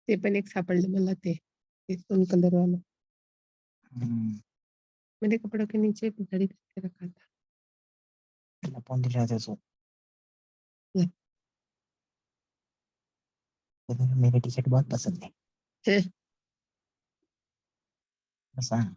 ते पण एक सापडलं मला ते सोन कलर वाला मेरे कपड़ों के नीचे घड़ी करके रखा था। मेरे टी शर्ट बहुत पसंद है। है ऐसा हाँ।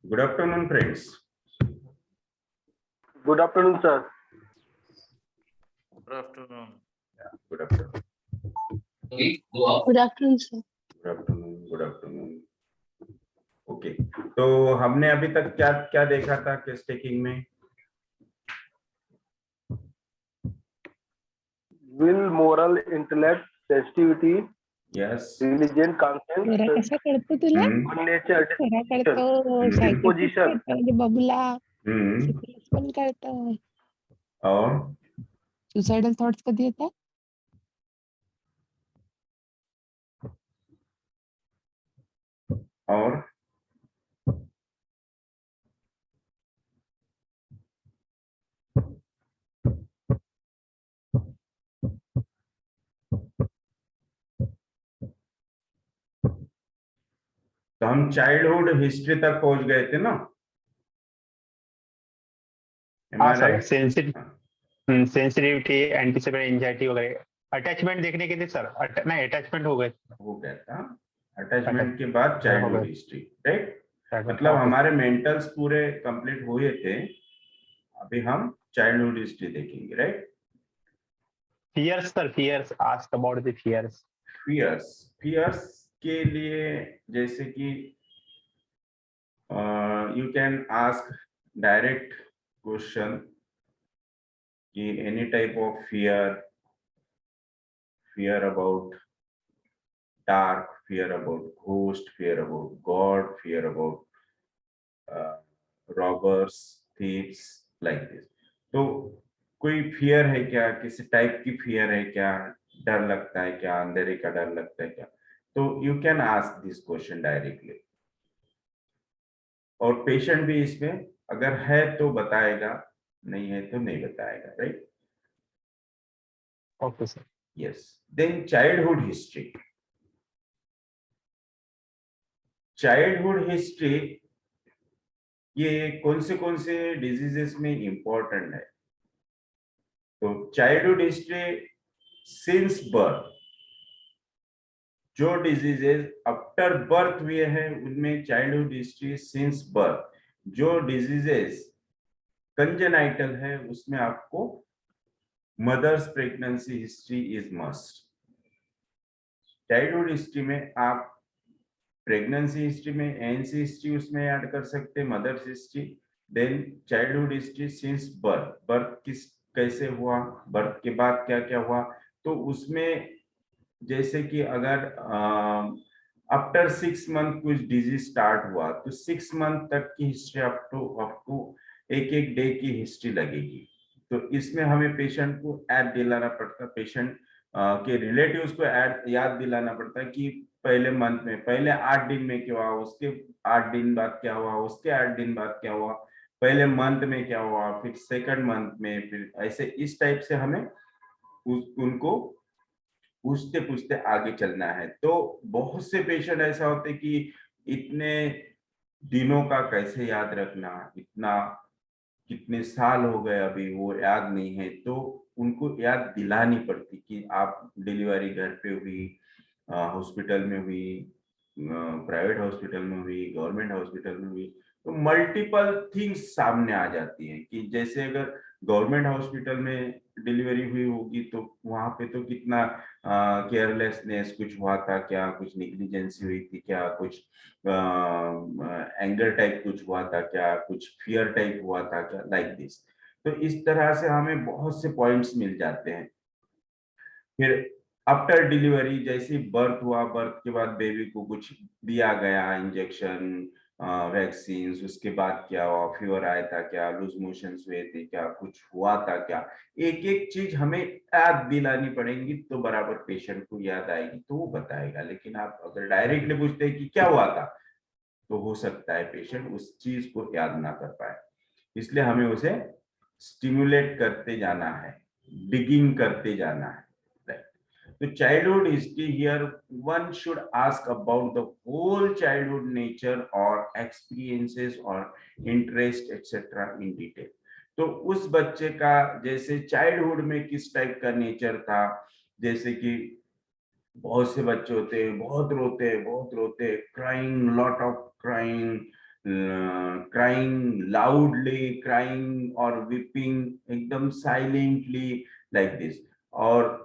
Good afternoon, friends. Good afternoon, sir. Good afternoon. Yeah, good afternoon. Good afternoon sir. Good afternoon. Good afternoon. Okay. तो हमने अभी तक क्या क्या देखा था केस टेकिंग में? Will, moral, intellect, sensitivity, Yes. religion, conscience, मेरा कसा कळतो तुला? हम्म, nature, खरा कळतो, हम्म. Psychologist Position. कळतो म्हणजे बबुला, हम्म. सिफिलिस पण कळतं। और सुसाइडल थॉट्स कधी येतात? और तो हम चाइल्डहुड हिस्ट्री तक पहुंच गए थे ना? Am I हाँ sir, right? Sensitivity, anticipate, anxiety वगैरह, अटैचमेंट देखने के लिए सर, नहीं अटैचमेंट हो गए। हो गया था। अटैचमेंट के बाद चाइल्डहुड गए। History, right? Attachment, मतलब हाँ, हमारे मेंटल्स पूरे कंप्लीट हुए थे। अभी हम चाइल्डहुड हिस्ट्री देखेंगे, right? Fears sir, fears, ask about the fears. Fears के लिए जैसे कि you can ask direct question कि any type of fear about dark, fear about ghost, fear about God, fear about robbers, thieves, like this. तो कोई fear है क्या? किसी टाइप की फियर है क्या? डर लगता है क्या? अंधेरे का डर लगता है क्या? तो you can ask this question directly. और पेशेंट भी इसमें अगर है तो बताएगा, नहीं है तो नहीं बताएगा, right? Okay sir. Yes. Then childhood history. Childhood history ये कौन से डिजीजेस में इंपॉर्टेंट है? तो चाइल्डहुड हिस्ट्री सिंस बर्थ, जो डिजीजेस आफ्टर बर्थ हुए हैं उनमें चाइल्डहुड हिस्ट्री सिंस बर्थ। जो डिजीजेस कंजेनाइटल है उसमें आपको mother's pregnancy history is must. Childhood history में आप प्रेगनेंसी हिस्ट्री में एनसी हिस्ट्री उसमें ऐड कर सकते हैं, mother's history. Then childhood history since birth, birth किस कैसे हुआ, बर्थ के बाद क्या क्या हुआ। तो उसमें जैसे कि अगर आफ्टर 6 मंथ कुछ डिजीज स्टार्ट हुआ तो 6 मंथ तक की हिस्ट्री आपको एक एक डे की हिस्ट्री लगेगी। तो इसमें हमें पेशेंट को ऐड दिलाना पड़ता है, पेशेंट के रिलेटिव्स को ऐड याद दिलाना पड़ता है कि पहले मंथ में पहले 8 दिन में क्या हुआ, उसके 8 दिन बाद क्या हुआ, उसके 8 दिन बाद क्या हुआ, पहले मंथ में क्या हुआ, फिर सेकंड मंथ में, फिर ऐसे इस टाइप से हमें उनको पूछते पूछते आगे चलना है। तो बहुत से पेशेंट ऐसा होते कि इतने दिनों का कैसे याद रखना, इतना कितने साल हो गए अभी वो याद नहीं है, तो उनको याद दिलानी पड़ती कि आप डिलीवरी घर पे हुई, हॉस्पिटल में हुई, प्राइवेट हॉस्पिटल में हुई, गवर्नमेंट हॉस्पिटल में हुई, तो मल्टीपल थिंग्स सामने आ जाती हैं कि जैसे अगर गवर्नमेंट हॉस्पिटल में डिलीवरी हुई होगी तो वहां पे तो कितना केयरलेसनेस कुछ हुआ था क्या, कुछ निग्लिजेंसी हुई थी क्या, कुछ एंगर टाइप कुछ हुआ था क्या, कुछ फियर टाइप हुआ था क्या, लाइक दिस। तो इस तरह से हमें बहुत से पॉइंट्स मिल जाते हैं। फिर आफ्टर डिलीवरी जैसे बर्थ हुआ, बर्थ के बाद बेबी को कुछ दिया गया इंजेक्शन, वैक्सीन, उसके बाद क्या हुआ, फीवर आया था क्या, लूज मोशंस हुए थे क्या, कुछ हुआ था क्या, एक एक चीज हमें याद दिलानी पड़ेगी तो बराबर पेशेंट को याद आएगी तो वो बताएगा। लेकिन आप अगर डायरेक्टली पूछते हैं कि क्या हुआ था, तो हो सकता है पेशेंट उस चीज को याद ना कर पाए। इसलिए हमें उसे स्टिमुलेट करते जाना है, डिगिंग करते जाना है। तो childhood history, here one should ask about the whole childhood nature or experiences or interest etc in detail। तो उस बच्चे का जैसे चाइल्डहुड में किस टाइप का नेचर था, जैसे कि बहुत से बच्चे होते हैं बहुत रोते, crying, lot of crying, crying loudly, crying और विपिंग एकदम साइलेंटली, लाइक दिस। और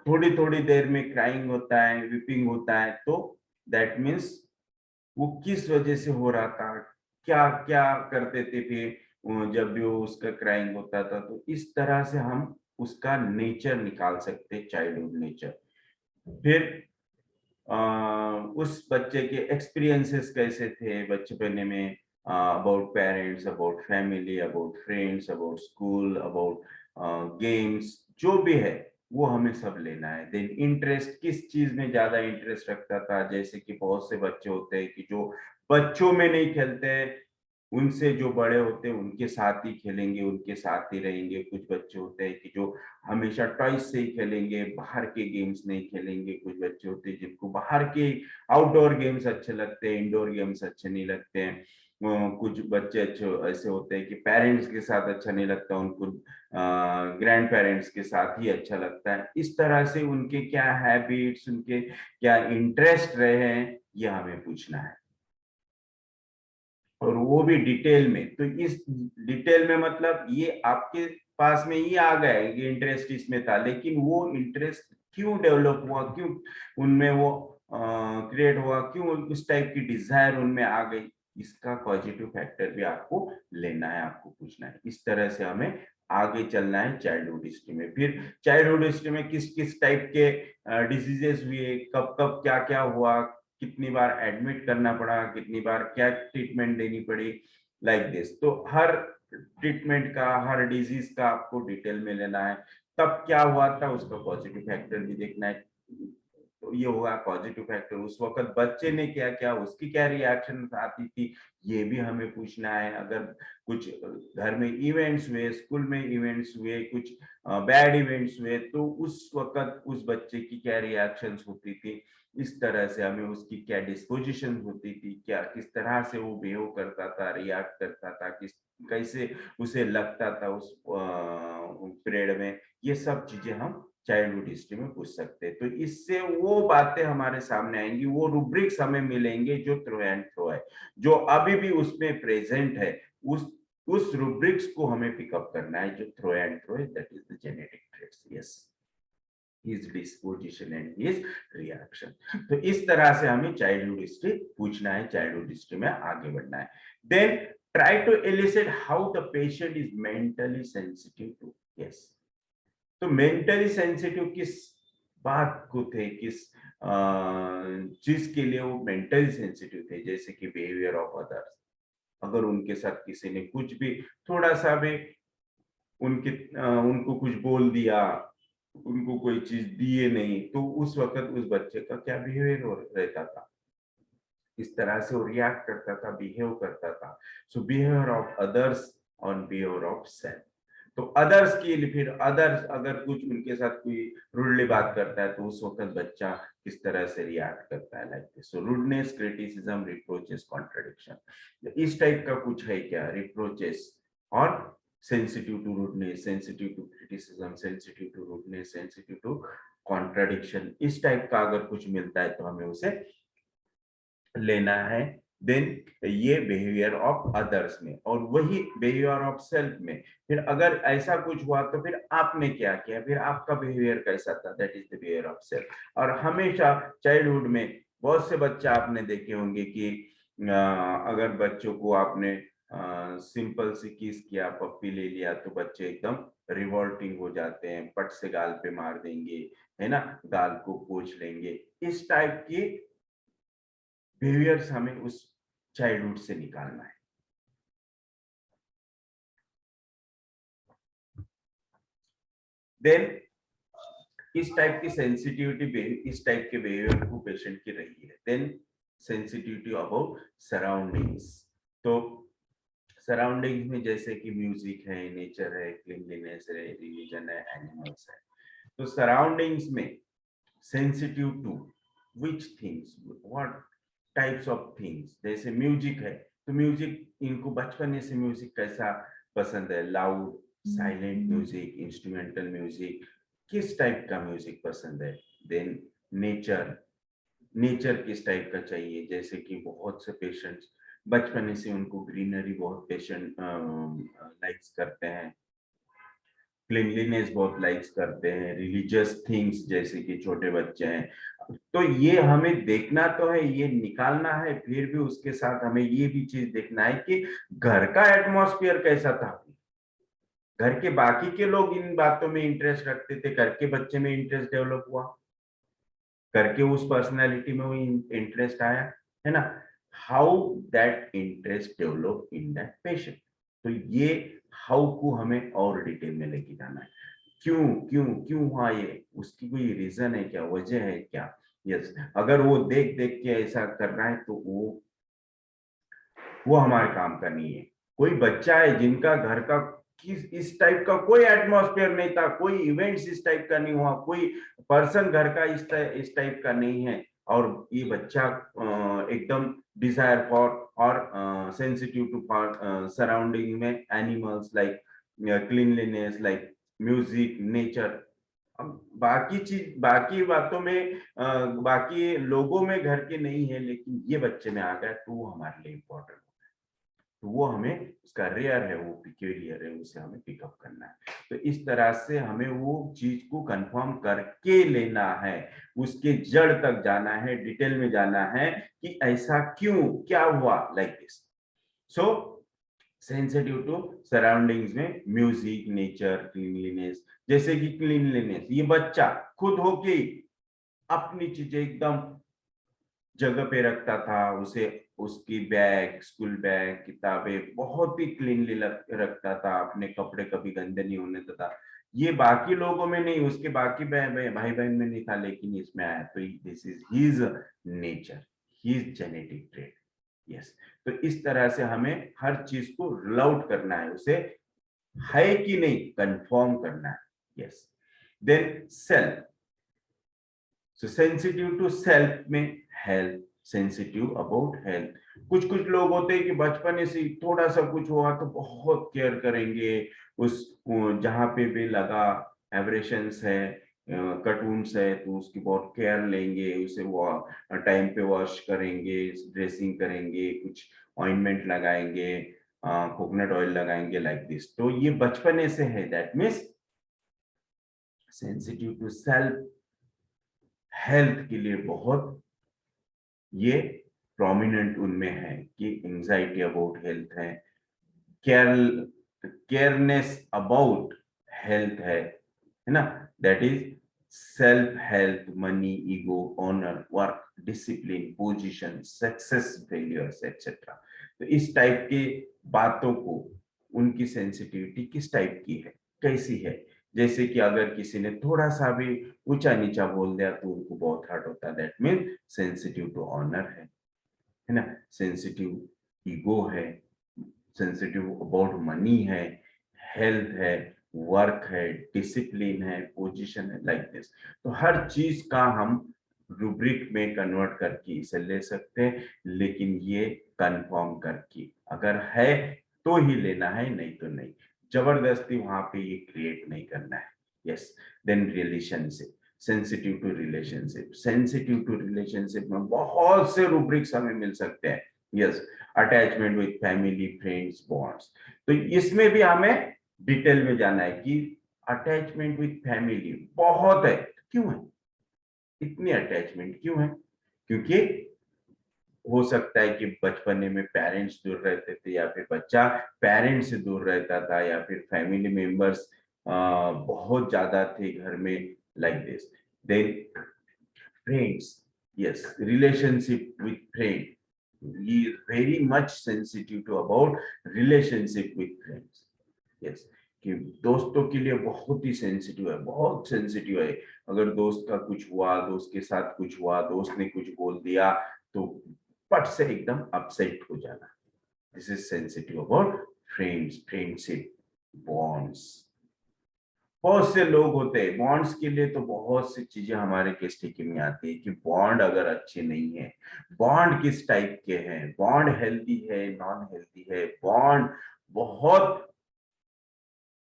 थोड़ी थोड़ी देर में क्राइंग होता है, विपिंग होता है, तो दैट मीन्स वो किस वजह से हो रहा था, क्या क्या करते थे फिर जब भी वो उसका क्राइंग होता था। तो इस तरह से हम उसका नेचर निकाल सकते, चाइल्डहुड नेचर। फिर उस बच्चे के एक्सपीरियंसेस कैसे थे बचपने में, about parents, about family, about friends, about school, about games, जो भी है वो हमें सब लेना है। देन इंटरेस्ट, किस चीज में ज्यादा इंटरेस्ट रखता था, जैसे कि बहुत से बच्चे होते हैं कि जो बच्चों में नहीं खेलते हैं, उनसे जो बड़े होते हैं उनके साथ ही खेलेंगे, उनके साथ ही रहेंगे। कुछ बच्चे होते हैं कि जो हमेशा टॉयज से ही खेलेंगे, बाहर के गेम्स नहीं खेलेंगे। कुछ बच्चे होते हैं जिनको बाहर के आउटडोर गेम्स अच्छे लगते हैं, इंडोर गेम्स अच्छे नहीं लगते हैं। कुछ बच्चे अच्छे ऐसे होते हैं कि पेरेंट्स के साथ अच्छा नहीं लगता उनको, ग्रैंड पेरेंट्स के साथ ही अच्छा लगता है। इस तरह से उनके क्या हैबिट्स, उनके क्या इंटरेस्ट रहे हैं, ये हमें पूछना है, और वो भी डिटेल में। तो इस डिटेल में मतलब ये आपके पास में ही आ गया कि इंटरेस्ट इसमें था, लेकिन वो इंटरेस्ट क्यों डेवलप हुआ, क्यों उनमें वो क्रिएट हुआ, क्यों उस टाइप की डिजायर उनमें आ गई, इसका पॉजिटिव फैक्टर भी आपको लेना है, आपको पूछना है। इस तरह से हमें आगे चलना है चाइल्डहुड हिस्ट्री में। फिर चाइल्डहुड हिस्ट्री में किस किस टाइप के डिजीजेस हुए, कब कब क्या क्या हुआ, कितनी बार एडमिट करना पड़ा, कितनी बार क्या ट्रीटमेंट देनी पड़ी, लाइक दिस। तो हर ट्रीटमेंट का, हर डिजीज का आपको डिटेल में लेना है। तब क्या हुआ था उसका पॉजिटिव फैक्टर भी देखना है। तो ये होगा पॉजिटिव फैक्टर, उस वक्त बच्चे ने क्या क्या, उसकी क्या रिएक्शन आती थी, ये भी हमें पूछना है। अगर कुछ घर में इवेंट्स हुए, स्कूल में इवेंट्स हुए, कुछ बैड इवेंट्स हुए, तो उस वक्त उस बच्चे की क्या रिएक्शंस होती थी, इस तरह से हमें उसकी क्या डिस्पोजिशन होती थी, क्या किस तरह से वो बिहेव करता था, रिएक्ट करता था, किस कैसे उसे लगता था उस पीरियड में, ये सब चीजें हम चाइल्डहुड हिस्ट्री में पूछ सकते हैं। तो इससे वो बातें हमारे सामने आएंगी, वो रूब्रिक्स हमें मिलेंगे जो थ्रो एंड थ्रो है, जो अभी भी उसमें प्रेजेंट है। उस रूब्रिक्स को हमें पिकअप करना है जो थ्रो एंड थ्रो है, that is the genetic traits, yes, his disposition and his reaction। तो इस तरह से हमें चाइल्डहुड हिस्ट्री पूछना है, चाइल्डहुड हिस्ट्री में आगे बढ़ना है। Then try to elicit how the patient is mentally sensitive to, yes। तो मेंटली सेंसिटिव किस बात को थे, किस चीज के लिए वो मेंटली सेंसिटिव थे, जैसे कि बिहेवियर ऑफ अदर्स। अगर उनके साथ किसी ने कुछ भी थोड़ा सा भी उनको कुछ बोल दिया, उनको कोई चीज दिए नहीं, तो उस वक्त उस बच्चे का क्या बिहेवियर रहता था, इस तरह से वो रिएक्ट करता था, बिहेव करता था। सो बिहेवियर ऑफ अदर्स और बिहेवियर ऑफ सेल्फ। तो अदर्स की फिर अदर्स अगर कुछ उनके साथ कोई रूडली बात करता है तो उस वक्त बच्चा किस तरह से रिएक्ट करता है, like this. So rudeness, criticism, reproaches, contradiction, इस टाइप का कुछ है क्या? रिप्रोचेस और sensitive to rudeness, sensitive to criticism, sensitive to rudeness, sensitive to contradiction, इस टाइप का अगर कुछ मिलता है तो हमें उसे लेना है। देन ये बिहेवियर ऑफ अदर्स में, और वही बिहेवियर ऑफ सेल्फ में फिर अगर ऐसा कुछ हुआ तो फिर आपने क्या किया, फिर आपका बिहेवियर कैसा था, that is the behaviour of self. और हमेशा चाइल्डहुड में बहुत से बच्चे आपने देखे होंगे कि अगर बच्चों को आपने सिंपल सी किस किया, पप्पी ले लिया, तो बच्चे एकदम रिवॉल्टिंग हो जाते हैं, पट से गाल पे मार देंगे, है ना, गाल को पोंछ लेंगे। इस टाइप की बिहेवियर्स हमें उस चाइल्डहुड से निकालना है। देन इस टाइप की सेंसिटिविटी इस टाइप के बिहेवियर को पेशेंट की रही है। देन सेंसिटिविटी अबाउट सराउंडिंग्स, तो सराउंडिंग्स में जैसे कि म्यूजिक है, नेचर है, क्लीनलीनेस है, रिलीजन है, एनिमल्स है। तो सराउंडिंग्स में sensitive to which things, what types of things, जैसे म्यूजिक है तो म्यूजिक, इनको बचपन से म्यूजिक कैसा पसंद है, loud, silent music, instrumental music, किस टाइप का म्यूजिक पसंद है। देन नेचर, नेचर किस टाइप का चाहिए, जैसे कि बहुत से पेशेंट्स बचपन से उनको ग्रीनरी बहुत पेशेंट लाइक्स करते हैं, क्लीनलीनेस बहुत लाइक्स करते हैं, रिलीजियस थिंग्स जैसे कि छोटे बच्चे हैं। तो ये हमें देखना तो है, ये निकालना है, फिर भी उसके साथ हमें ये भी चीज देखना है कि घर का एटमॉस्फेयर कैसा था, घर के बाकी के लोग इन बातों में इंटरेस्ट रखते थे, घर के बच्चे में इंटरेस्ट डेवलप हुआ, करके उस पर्सनालिटी में वो इंटरेस्ट आया, है ना। How that interest develop in that patient, तो ये हाउ को हमें और डिटेल में लेके जाना है। क्यों क्यों क्यों हुआ ये, उसकी कोई रीजन है क्या, वजह है क्या। यस, अगर वो देख देख के ऐसा कर रहा है तो वो हमारे काम का नहीं है। कोई बच्चा है जिनका घर का इस टाइप का कोई एटमॉस्फेयर नहीं था, कोई इवेंट्स इस टाइप का नहीं हुआ, कोई पर्सन घर का इस टाइप का नहीं है, और ये बच्चा एकदम डिजायर फॉर और सेंसिटिव टू सराउंडिंग में animals, like cleanliness, like music, nature. अब बाकी चीज, बाकी बातों में बाकी लोगों में घर के नहीं है, लेकिन ये बच्चे में आ गया तो वो हमारे लिए इम्पोर्टेंट, तो वो हमें, उसका रेयर है, वो पिक्यूलियर है, उसे हमें पिकअप करना है। तो इस तरह से हमें वो चीज को कंफर्म करके लेना है, उसके जड़ तक जाना है, डिटेल में जाना है कि ऐसा क्यों, क्या हुआ, like this. So sensitive to surroundings में म्यूजिक, नेचर, क्लीनलीनेस, जैसे कि क्लीनलीनेस, ये बच्चा खुद होके अपनी चीजें एकदम जगह पे रखता था, उसे उसकी बैग, स्कूल बैग, किताबें बहुत ही क्लीनली रखता था, अपने कपड़े कभी गंदे नहीं होने देता। ये बाकी लोगों में नहीं, उसके बाकी भाई बहन में नहीं था, लेकिन इसमें आया, तो this is his nature, his genetic trait. Yes, तो इस तरह से हमें हर चीज को रूल आउट करना है, उसे है कि नहीं कंफर्म करना है। Yes, then self, so sensitive to self में हेल्थ, सेंसिटिव अबाउट हेल्थ। कुछ कुछ लोग होते हैं कि बचपन से थोड़ा सा कुछ हुआ तो बहुत केयर करेंगे, उस जहां पे भी लगा एब्रेशंस है, कटून्स है, तो उसकी बहुत केयर लेंगे, उसे वो टाइम पे वॉश करेंगे, ड्रेसिंग करेंगे, कुछ ऑइंटमेंट लगाएंगे, कोकोनट ऑयल लगाएंगे, लाइक दिस। तो ये बचपने से है, that means sensitive to self, health के लिए बहुत ये प्रोमिनेंट उनमें है कि एंजाइटी अबाउट हेल्थ है, केयरनेस अबाउट हेल्थ है ना, that is self health, money, ego, honour, work, discipline, position, success, failures etcetera. तो इस टाइप की बातों को, उनकी सेंसिटिविटी किस टाइप की है, कैसी है, जैसे कि अगर किसी ने थोड़ा सा भी ऊंचा नीचा बोल दिया तो उनको बहुत हर्ट होता है, that mean sensitive to honour है ना, सेंसिटिव ईगो है, सेंसिटिव अबाउट मनी है, हेल्थ है, वर्क है, डिसिप्लिन है, पोजीशन है, लाइक दिस। तो हर चीज का हम रूब्रिक में कन्वर्ट करके इसे ले सकते हैं, लेकिन ये कंफर्म करके अगर है तो ही लेना है, नहीं तो नहीं। जबरदस्ती वहां पे ये क्रिएट नहीं करना है। Yes, then relationship, sensitive to relationship. Sensitive to relationship में बहुत से रूब्रिक्स हमें मिल सकते हैं। Yes, attachment with family, friends, bonds. तो इसमें भी हमें डिटेल में जाना है कि अटैचमेंट विद फैमिली बहुत है, क्यों है इतनी अटैचमेंट, क्यों है? क्योंकि हो सकता है कि बचपने में पेरेंट्स दूर रहते थे, या फिर बच्चा पेरेंट्स से दूर रहता था, या फिर फैमिली मेंबर्स बहुत ज्यादा थे घर में, like this. Then friends, yes, relationship with friend, he is very much sensitive to about relationship with friends. Yes, कि दोस्तों के लिए बहुत ही सेंसिटिव है, बहुत सेंसिटिव है। अगर दोस्त का कुछ हुआ, दोस्त के साथ कुछ हुआ, दोस्त ने कुछ बोल दिया, तो पट से एकदम अपसेट हो जाना। This is sensitive about friends, friendship, bonds. बहुत से लोग होते हैं बॉन्ड्स के लिए, तो बहुत सी चीजें हमारे केस टेकिंग में आती है कि बॉन्ड अगर अच्छे नहीं है, बॉन्ड किस टाइप के हैं, बॉन्ड हेल्दी है, नॉन हेल्दी है, बॉन्ड बहुत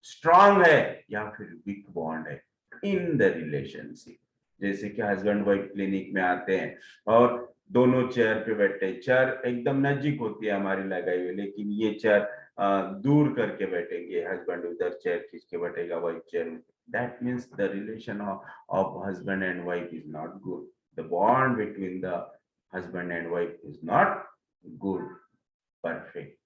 स्ट्रांग है या फिर वीक बॉन्ड है इन द रिलेशनशिप। जैसे कि हस्बैंड वाइफ क्लिनिक में आते हैं और दोनों चेयर पे बैठे हैं, चेयर एकदम नजदीक होती है हमारी लगाई हुई, लेकिन ये चेयर दूर करके बैठेंगे, हस्बैंड उधर चेयर खींच के बैठेगा, wife chair. That means the relation of husband and wife is not good, the bond between the husband and wife is not good, perfect.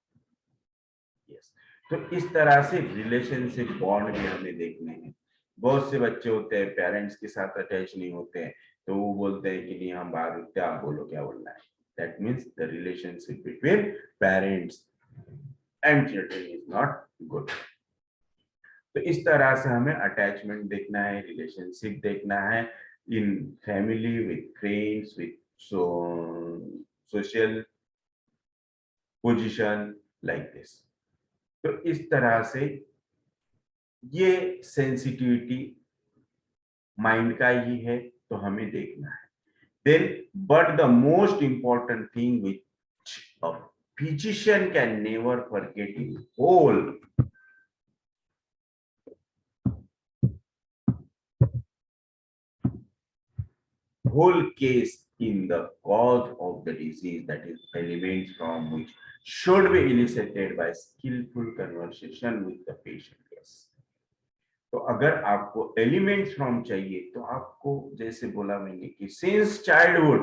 Yes, तो इस तरह से रिलेशनशिप बॉन्ड भी हमें देखने हैं। बहुत से बच्चे होते हैं पेरेंट्स के साथ अटैच नहीं होते हैं, तो वो बोलते हैं कि नहीं हम बाहर उठते, आप बोलो क्या बोलना है। That means the relationship between parents and children is not good. तो इस तरह से हमें अटैचमेंट देखना है, रिलेशनशिप देखना है in family, with friends, with social position, like this. तो इस तरह से ये सेंसिटिविटी माइंड का ही है, तो हमें देखना है। Then but the most important thing which a physician can never forget in whole case in the cause of the disease, that is elements from which should be elicited by skillful conversation with the patient. Yes, तो अगर आपको elements from चाहिए तो आपको जैसे बोला मैंने कि सिंस चाइल्डहुड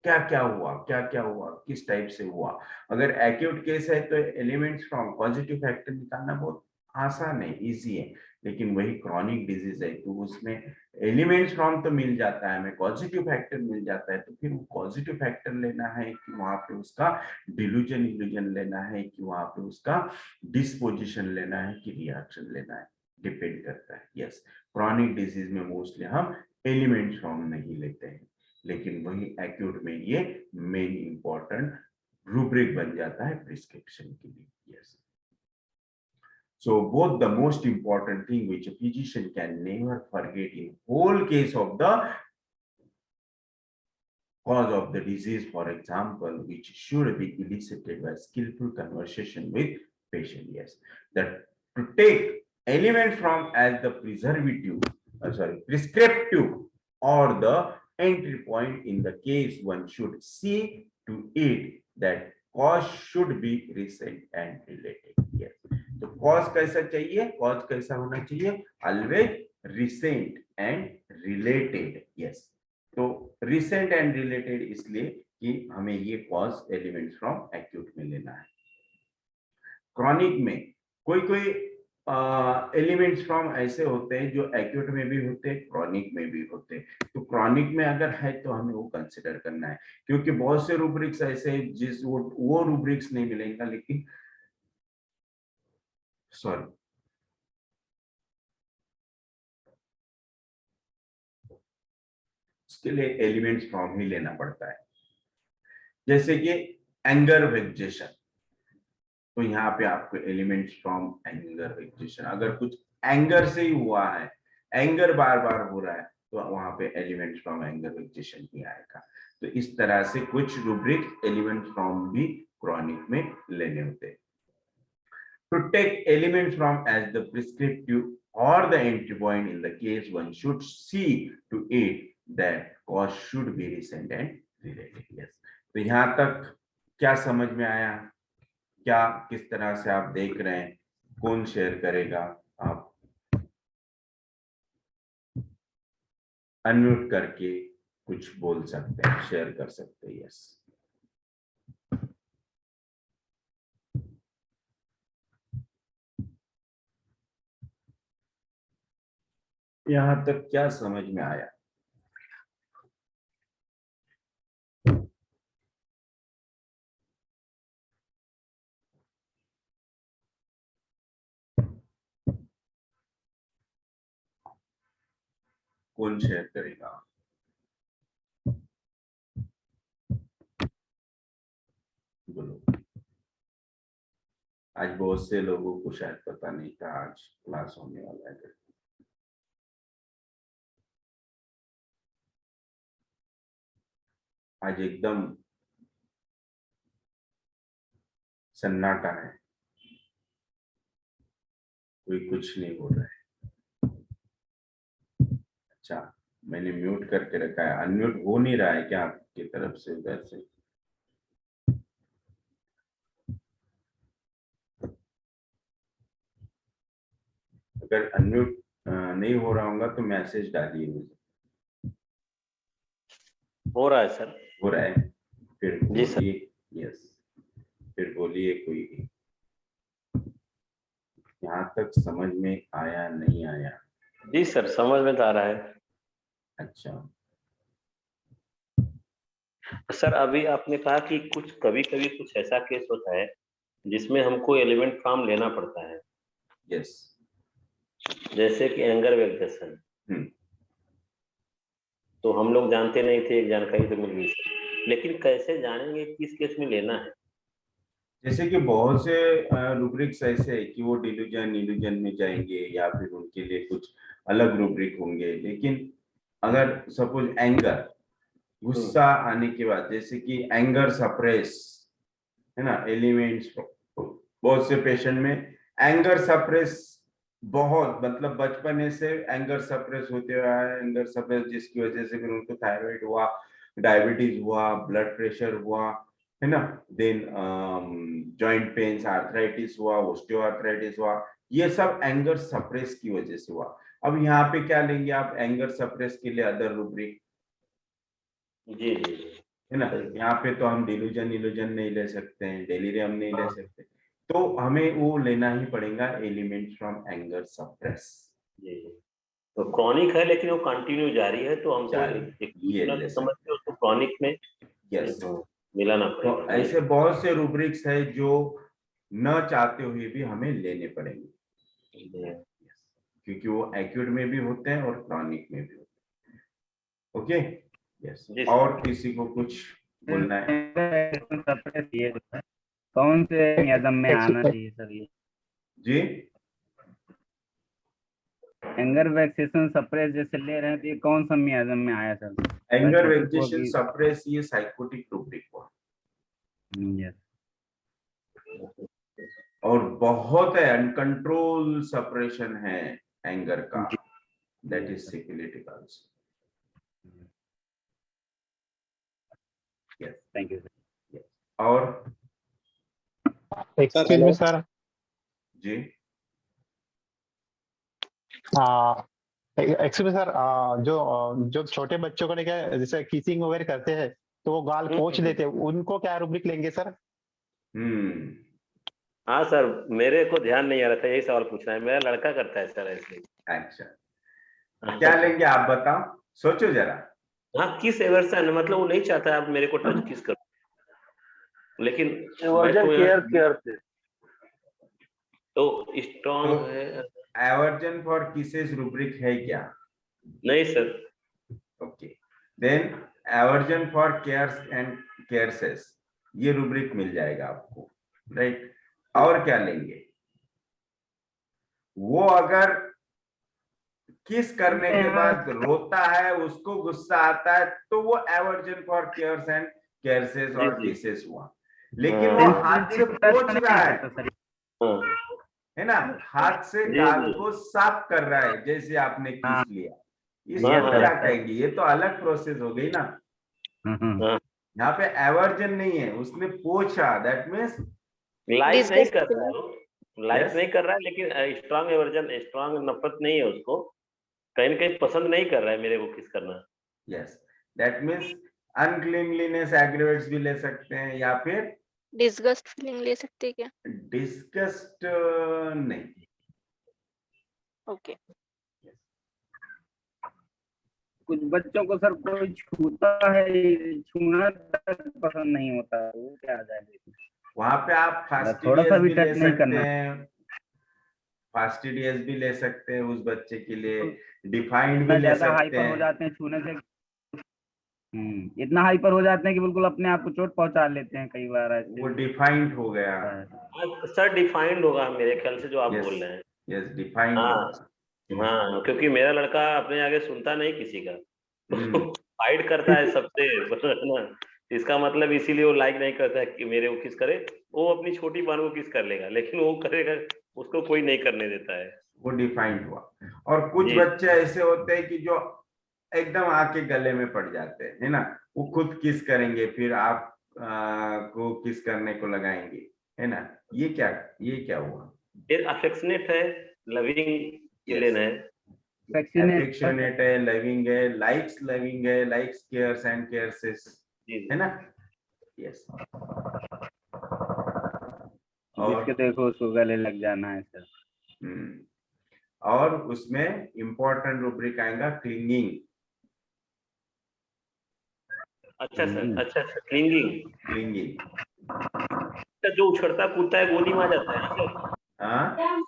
क्या क्या हुआ, क्या क्या हुआ, किस टाइप से हुआ। अगर एक्यूट केस है तो एलिमेंट्स फ्रॉम पॉजिटिव फैक्टर निकालना बहुत आसान है, इजी है। लेकिन वही क्रॉनिक डिजीज है तो उसमें एलिमेंट्स फ्रॉम तो मिल जाता है, हमें पॉजिटिव फैक्टर मिल जाता है, तो फिर वो पॉजिटिव फैक्टर लेना है कि वहां पे उसका डिल्यूजन इल्यूजन लेना है, कि वहां पे उसका डिस्पोजिशन लेना है, कि रिएक्शन लेना है, डिपेंड करता है। यस, क्रॉनिक डिजीज में मोस्टली हम एलिमेंट फ्रॉम नहीं लेते हैं, लेकिन वही एक्यूट में ये मेन इंपॉर्टेंट रूब्रिक बन जाता है प्रिस्क्रिप्शन के लिए। Yes, so both the most important thing which a physician can never forget in whole case of the cause of the disease, for example, which should be elicited by skillful conversation with patient. Yes, that to take element from as the prescriptive or the entry point in the case, one should see to it that cause should be recent and related. Yes, तो cause कैसा चाहिए, cause कैसा होना चाहिए, always recent and related. Yes, तो recent and related इसलिए कि हमें ये कॉज एलिमेंट्स फ्रॉम एक्यूट में लेना है। क्रॉनिक में कोई कोई एलिमेंट्स फ्रॉम ऐसे होते हैं जो एक्यूट में भी होते हैं, क्रॉनिक में भी होते हैं। तो क्रॉनिक में अगर है तो हमें वो कंसिडर करना है, क्योंकि बहुत से रूब्रिक्स ऐसे जिस वो रूब्रिक्स नहीं मिलेगा, लेकिन सॉरी उसके लिए एलिमेंट्स फ्रॉम ही लेना पड़ता है। जैसे कि एंगर वेक्जेशन, तो यहाँ पे आपको एलिमेंट्स फ्रॉम एंगर वेक्जेशन, अगर कुछ एंगर से ही हुआ है, एंगर बार बार हो रहा है, तो वहां पे एलिमेंट फ्रॉम एंगर वेक्सेशन ही आएगा। तो इस तरह से कुछ रूब्रिक एलिमेंट फ्रॉम भी क्रॉनिक में लेने होते हैं। To take element from as the prescriptive or the entry point in the case, one should see to it that cause should be recent and related. Yes. तो यहाँ तक क्या समझ में आया, क्या किस तरह से आप देख रहे हैं, कौन शेयर करेगा? आप अनम्यूट करके कुछ बोल सकते हैं, शेयर कर सकते हैं। यस, यहाँ तक क्या समझ में आया? कौन शेयर करेगा? बोलो। आज बहुत से लोगों को शायद पता नहीं था आज क्लास होने वाला है। आज एकदम सन्नाटा है, कोई कुछ नहीं बोल रहा है। अच्छा, मैंने म्यूट करके रखा है, अनम्यूट हो नहीं रहा है क्या आपकी तरफ से, उधर से? अगर अनम्यूट नहीं हो रहा होगा तो मैसेज डालिए मुझे। हो रहा है सर। हो रहा है? फिर जी सर। बोलिए। यस, फिर बोलिए। कोई यहाँ तक समझ में आया नहीं आया? जी सर, समझ में तो आ रहा है। अच्छा सर, अभी आपने कहा कि कुछ कभी कभी कुछ ऐसा केस होता है जिसमें हमको एलिमेंट फ्रॉम लेना पड़ता है, यस। जैसे कि एंगर वेक्सेशन। तो हम लोग जानते नहीं थे, एक जानकारी तो मिल गई सर, लेकिन कैसे जानेंगे किस केस में लेना है? जैसे कि बहुत से रूब्रिक्स ऐसे है कि वो डिल्यूजन इल्यूजन में जाएंगे या फिर उनके लिए कुछ अलग रूब्रिक होंगे। लेकिन अगर सपोज एंगर, गुस्सा आने के बाद, जैसे कि एंगर सप्रेस है ना, एलिमेंट्स बहुत से पेशेंट में एंगर सप्रेस बहुत, मतलब बचपन से एंगर सप्रेस होते हुआ है, एंगर सप्रेस जिसकी वजह से फिर उनको थायराइड हुआ, डायबिटीज हुआ, ब्लड प्रेशर हुआ, है ना, देन जॉइंट पेन्स, आर्थराइटिस हुआ, ऑस्टियोआर्थराइटिस हुआ, ये सब एंगर सप्रेस की वजह से हुआ। अब यहाँ पे क्या लेंगे आप एंगर सप्रेस के लिए? Other rubric. जी जी है ना, यहाँ पे तो हम डिल्यूजन इल्यूजन नहीं ले सकते हैं, डेलिरियम नहीं ले सकते, तो हमें वो लेना ही पड़ेगा एलिमेंट फ्रॉम एंगर सप्रेस। जी। तो क्रॉनिक है लेकिन वो कंटिन्यू जारी है, तो हमको ये ले समझ के उसको क्रॉनिक में यस। मिलाना तो पड़ेगा। ऐसे बहुत से रूब्रिक्स है जो न चाहते हुए भी हमें लेने पड़ेंगे, क्योंकि वो एक्यूट में भी होते हैं और क्रॉनिक में भी होते हैं। Okay, yes. और किसी को कुछ बोलना है? कौन से नियम में आना चाहिए सर ये? जी, एंगर वैक्सेशन सप्रेस जैसे ले रहे हैं तो ये कौन सा मियाजम में आया सर? एंगर वेक्सेशन सप्रेस ये साइकोटिक रूब्रिक हुआ, यस। और बहुत है अनकंट्रोल सप्रेशन है एंगर का, that is syphilitic also. Yes, thank you sir. और एक्सक्यूज मी सर। जी, एक्चुअली सर, जो छोटे बच्चों को लेकर जैसे किसिंग वगैरह करते हैं तो वो गाल पोंछ लेते हैं, उनको क्या रूब्रिक लेंगे सर? हाँ सर, मेरे को ध्यान नहीं आ रहा था, यही सवाल पूछना है। मेरा लड़का करता है सर ऐसे। अच्छा, क्या लेंगे आप बताओ, सोचो जरा। हाँ, किस एवर्सन, मतलब वो नहीं चाहता आप मेरे को टच किस करो, लेकिन एवर्जन केयर से। तो स्ट्रॉन्ग है। एवर्जन फॉर किसेस रूब्रिक है क्या? नहीं sir. Okay, then aversion for cares and caresses, ये रूब्रिक मिल जाएगा आपको, राइट? और क्या लेंगे? वो अगर किस करने के बाद रोता है, उसको गुस्सा आता है, तो वो एवर्जन फॉर केयर्स एंड केयर्सेस और जी, जी। किसेस हुआ। लेकिन वो हाथ से पोंछ रहा है, हाँ, है ना, हाथ से जी, गाल जी। को साफ कर रहा है, जैसे आपने हाँ। खींच लिया। ये इसको हाँ, क्या हाँ। कहेंगे? ये तो अलग प्रोसेस हो गई ना। हाँ, यहाँ पे एवर्जन नहीं है, उसने पोंछा, दैट मीन्स लाइक नहीं कर Disgust रहा है feeling. वो, लाइक Yes. नहीं कर रहा है, लेकिन स्ट्रांग एवर्जन, स्ट्रांग नफरत नहीं है उसको, कहीं न कहीं पसंद नहीं कर रहा है मेरे को किस करना। यस, दैट मीन्स अनक्लीनलीनेस एग्रीवेट्स भी ले सकते हैं, या फिर Disgust feeling ले सकते हैं क्या? डिस्गस्ट नहीं। Okay. कुछ बच्चों को सर कोई छूता है, छूना तक पसंद नहीं होता, वो क्या आ जाएगा? वहां पे आप थोड़ा फास्टिडियस सा भी भी ले टच नहीं सकते करना। हैं, फास्टिडियस भी ले सकते हैं उस बच्चे के लिए, डिफाइंड भी इतना ले ज्यादा सकते हाइपर हो हैं। जाते हैं छूने से। इतना हाइपर हो जाते हैं कि बिल्कुल अपने आप को चोट पहुंचा लेते हैं कई बार ऐसे। वो डिफाइंड हो गया। सर डिफाइंड होगा मेरे ख्याल से जो आप Yes. बोल रहे हैं। यस, डिफाइंड हाँ। होगा। हाँ, क्योंकि मेरा लड़का अपने आगे सुनता नहीं किसी का, फाइट करता है सबसे, है ना। इसका मतलब इसीलिए वो लाइक नहीं करता है कि मेरे को किस करे, वो अपनी छोटी बहन को किस कर लेगा, लेकिन वो करेगा, उसको कोई नहीं करने देता है। वो डिफाइंड हुआ। और कुछ जी। बच्चे ऐसे होते हैं कि जो एकदम आके गले में पड़ जाते हैं, है ना, वो खुद किस करेंगे, फिर आप को किस करने को लगाएंगे, है ना। ये क्या हुआ? ये अफेक्शनेट है, लविंग चिल्ड्रन है। एफेक्शनेट है, लविंग है, लविंग है, लाइक्स केयर्स एंड केयर्सेस, जी, है ना। यस। जिसके देखो उसको गले लग जाना है सर। और उसमें इंपॉर्टेंट रूब्रिक आएगा क्लिंगिंग। अच्छा सर, अच्छा सर, क्लिंगिंग। क्लिंगिंग, जो उछलता कूदता है गोदी में आ जाता है सर। हाँ,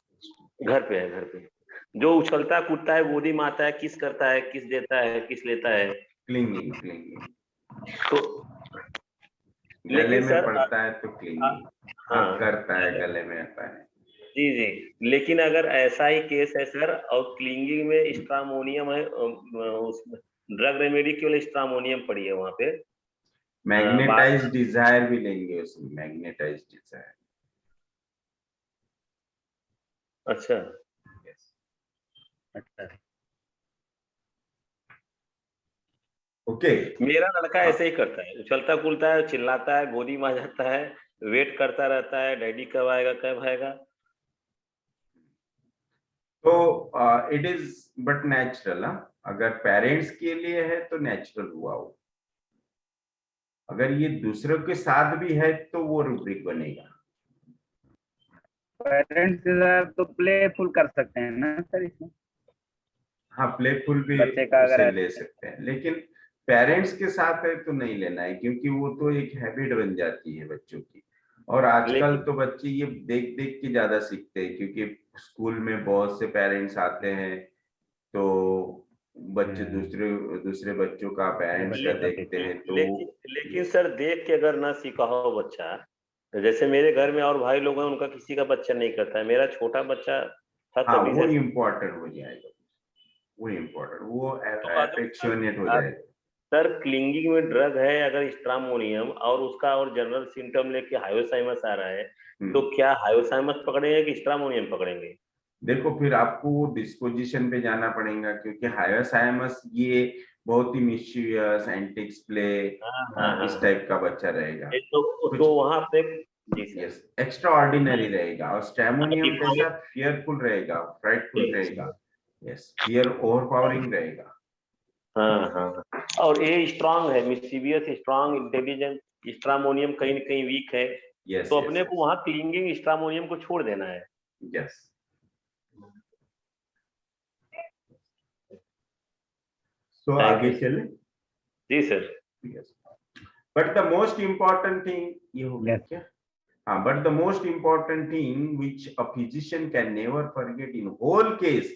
घर पे है, घर पे जो उछलता कूदता है गोदी में आता है, किस करता है, किस देता है, किस लेता है, क्लिंगिंग तो गले लेकिन में सर पड़ता है तो क्लिंगिंग, हाँ, हाँ, करता है, गले में आता है। जी जी, लेकिन अगर ऐसा ही केस है सर और क्लिंगिंग में स्ट्रामोनियम है, उसमें ड्रग रेमेडी केवल स्ट्रामोनियम पड़ी है वहां पे। मैग्नेटाइज डिजायर भी लेंगे उसमें, मैग्नेटाइज डिजायर। अच्छा अच्छा, ओके। मेरा लड़का ऐसे ही करता है, उछलता कूदता है, चिल्लाता है, गोदी में आ जाता है, वेट करता रहता है, डैडी कब आएगा कब आएगा। तो इट इज बट नेचुरल। अगर पेरेंट्स के लिए है तो नेचुरल हुआ वो, अगर ये दूसरों के साथ भी है तो वो रूब्रिक बनेगा। पेरेंट्स तो प्लेफुल कर सकते हैं ना सर इसमें। हाँ, प्लेफुल भी बच्चे का अगर उसे ले सकते हैं, लेकिन पेरेंट्स के साथ है तो नहीं लेना है, क्योंकि वो तो एक हैबिट बन जाती है बच्चों की। और आजकल तो बच्चे ये देख देख के ज्यादा सीखते हैं, क्योंकि स्कूल में बहुत से पेरेंट्स आते हैं, तो बच्चे दूसरे दूसरे बच्चों का पेरेंट्स का देखते हैं, तो लेकिन सर देख के अगर ना सीखा हो बच्चा, तो जैसे मेरे घर में और भाई लोग हैं, उनका किसी का बच्चा नहीं करता है, मेरा छोटा बच्चा था हाँ, तभी वो से। इम्पोर्टेंट हो जाएगा, वो इम्पोर्टेंट, वो एफेक्शनेट हो जाएगा। सर क्लिंगिंग में ड्रग है अगर स्ट्रामोनियम, और उसका और जनरल सिम्टम लेके हायोसाइमस आ रहा है, तो क्या हायोसाइमस पकड़ेंगे कि स्ट्रामोनियम पकड़ेंगे? देखो, फिर आपको वो डिस्पोजिशन पे जाना पड़ेगा, क्योंकि हायोसाइमस ये बहुत ही मिस्चीवियस, एंटिक्स प्ले, इस टाइप का बच्चा रहेगा, तो वहां पे यस, एक्स्ट्रा ऑर्डिनरी रहेगा। और स्ट्रामोनियम कैसा फियरफुल रहेगा, फ्राइटफुल रहेगा, यस, फियर ओवरपावरिंग रहेगा। हाँ, और ये स्ट्रांग है, मिस्चीवियस, स्ट्रांग, इंटेलिजेंट, स्ट्रामोनियम कहीं न कहीं वीक है, तो अपने को वहां क्लिंगिंग स्ट्रामोनियम को छोड़ देना है। यस। तो आगे चले। जी sir. But the most important thing ये हो गया क्या? हाँ, but the most important thing which a physician can never forget in whole case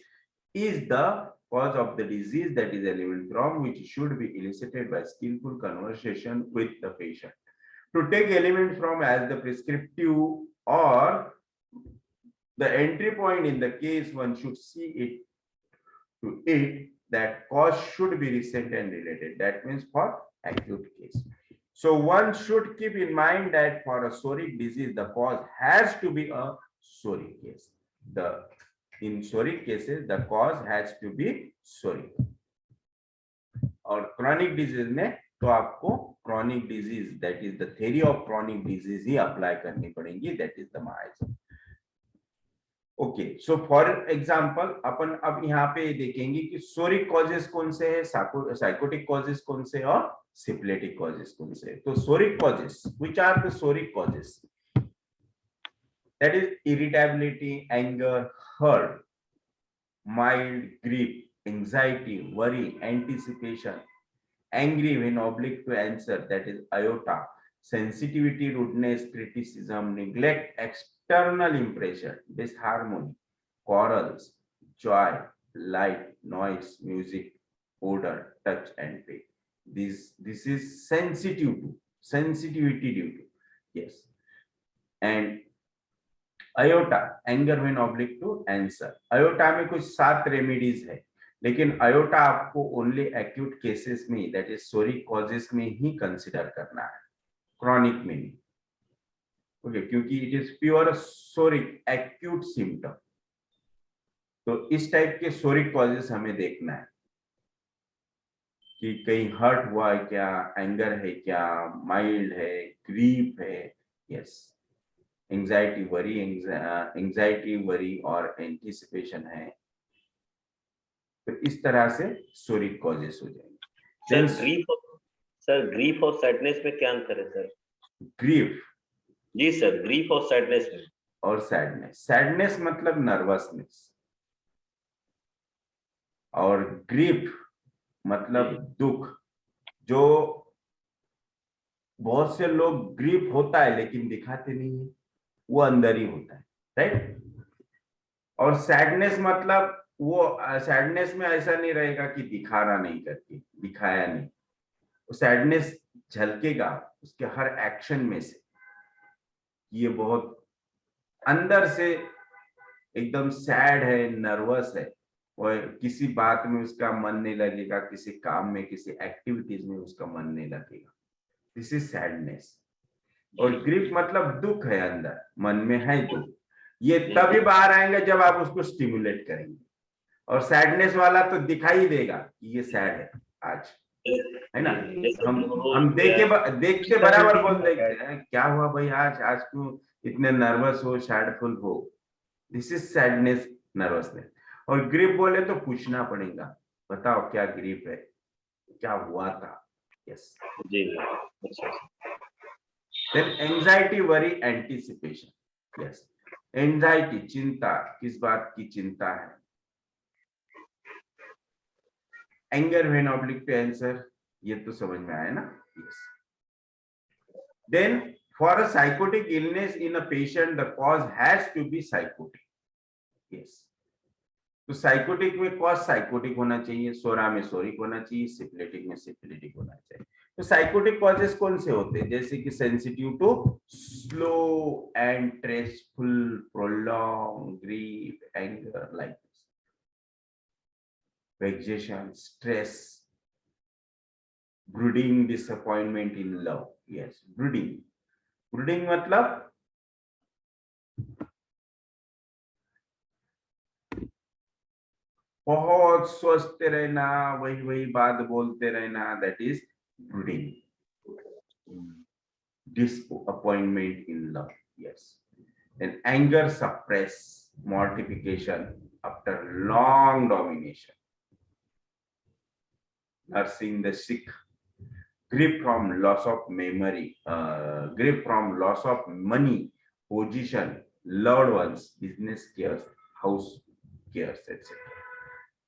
is the cause of the disease, that is element from which should be elicited by skillful conversation with the patient. To take element from as the prescriptive or The entry point in the case one should see it to it that cause should be recent and related. That means for acute case. So one should keep in mind that for a psoric disease, the cause has to be a psoric case. In psoric cases, the cause has to be psoric. और chronic disease में तो आपको chronic disease, that is the theory of chronic disease he apply करनी पड़ेगी, that is the Mahajan. Okay, so for example अपन अब यहाँ पे देखेंगे कि सोरिक कॉजेस कौन से है, साइकोटिक कॉजेस कौन से और सिप्लेटिक कॉजेस कौन से. तो psoric causes, which are the psoric causes? That is irritability, anger, hurt, mild grief, anxiety, worry, anticipation, angry when oblique to answer, that is iota, sensitivity, rudeness, criticism, neglect, external impression, disharmony, quarrels, joy, light, noise, music, odor, touch and pain. This is sensitivity due to, yes. And aorta, anger when oblique to answer. Aorta में कुछ 7 remedies है, लेकिन aorta आपको only acute cases में, that is सोरिक causes में ही consider करना है, chronic में नहीं. ओके, क्योंकि it is pure सोरिक acute symptom. तो इस टाइप के सोरिक कॉजेस हमें देखना है कि कहीं हर्ट हुआ है क्या, एंगर है क्या, माइल्ड है, ग्रीफ है, यस, एंजाइटी वरी और एंटिसिपेशन है. तो इस तरह से सोरिक कॉजेस हो जाएंगे. सर ग्रीफ और सैडनेस में क्या अंतर है सर? ग्रीफ, जी सर, ग्रीफ और सैडनेस में. और सैडनेस मतलब नर्वसनेस, और ग्रीफ मतलब दुख. जो बहुत से लोग ग्रीफ होता है लेकिन दिखाते नहीं है, वो अंदर ही होता है, राइट. और सैडनेस मतलब वो सैडनेस में ऐसा नहीं रहेगा कि दिखाना नहीं करके, दिखाया नहीं, सैडनेस झलकेगा उसके हर एक्शन में से. ये बहुत अंदर से एकदम सैड है, नर्वस है, और किसी बात में उसका मन नहीं लगेगा, किसी काम में, किसी एक्टिविटीज में उसका मन नहीं लगेगा. This is sadness. और ग्रीफ मतलब दुख है, अंदर मन में है दुख. ये तभी बाहर आएंगे जब आप उसको स्टिमुलेट करेंगे. और सैडनेस वाला तो दिखाई देगा कि ये सैड है आज, है ना. हम देखते बराबर बोल देते हैं क्या हुआ भाई, आज क्यों इतने नर्वस हो, सैडफुल हो. This is sadness, nervousness. और ग्रीफ बोले तो पूछना पड़ेगा, बताओ क्या ग्रीफ है, क्या हुआ था. यस जी. Then anxiety, worry, anticipation. Yes, anxiety चिंता, किस बात की चिंता है. Anger when oblique to answer, ये तो समझ में आया ना. Yes. Then for a psychotic illness in a patient the cause has to be psychotic. Yes. तो साइकोटिक में कॉज साइकोटिक होना चाहिए, सोरा में सोरिक होना चाहिए, सिप्लेटिक में सिप्लेटिक होना चाहिए. तो साइकोटिक कॉजेस कौन से होते हैं? जैसे कि sensitive to slow and stressful prolong grief, anger, like vexation, stress, brooding, disappointment in love. Yes, brooding मतलब बहुत सोचते रहना, वही बात बोलते रहना, that is brooding. Disappointment in love. Yes. And anger, suppress, mortification after long domination. Nursing the sick, grief from loss of memory, grief from loss of money, position, loved ones, business cares, house cares, etc.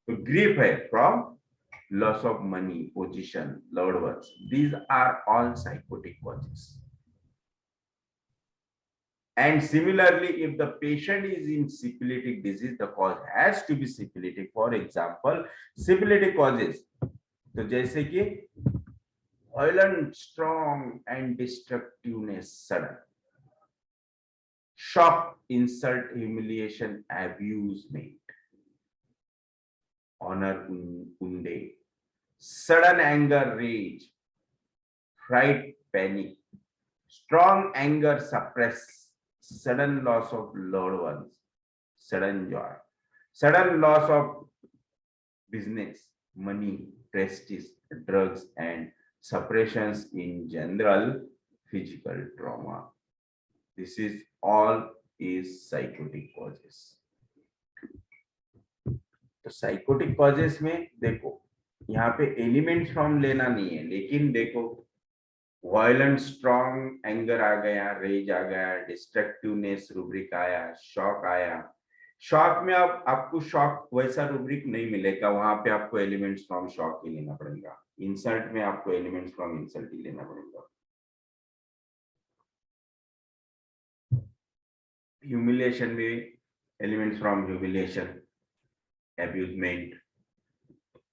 So grief है from loss of money, position, loved ones. These are all psychotic causes. And similarly, if the patient is in syphilitic disease, the cause has to be syphilitic. For example, syphilitic causes, तो जैसे कि violent, strong and destructiveness, sudden. shock, insult, humiliation, abusement, honor, unde, sudden anger, rage, fright, panic, strong anger, suppress, sudden loss of loved ones, sudden joy, sudden loss of business, money, prestige, drugs, and suppressions in general, physical trauma. This is all is psychotic causes. तो psychotic causes में देखो यहाँ पे elements from लेना नहीं है, लेकिन देखो वायलेंट स्ट्रॉन्ग एंगर आ गया, रेज आ गया, डिस्ट्रक्टिवनेस रूब्रिक आया, शॉक आया। शॉक में अब आपको शॉक वैसा रूब्रिक नहीं मिलेगा, वहां पे आपको एलिमेंट्स फ्रॉम शॉक ही लेना पड़ेगा। इंसल्ट में आपको एलिमेंट्स फ्रॉम इंसल्ट ही लेना पड़ेगा। ह्यूमिलिएशन में elements from humiliation, abusement,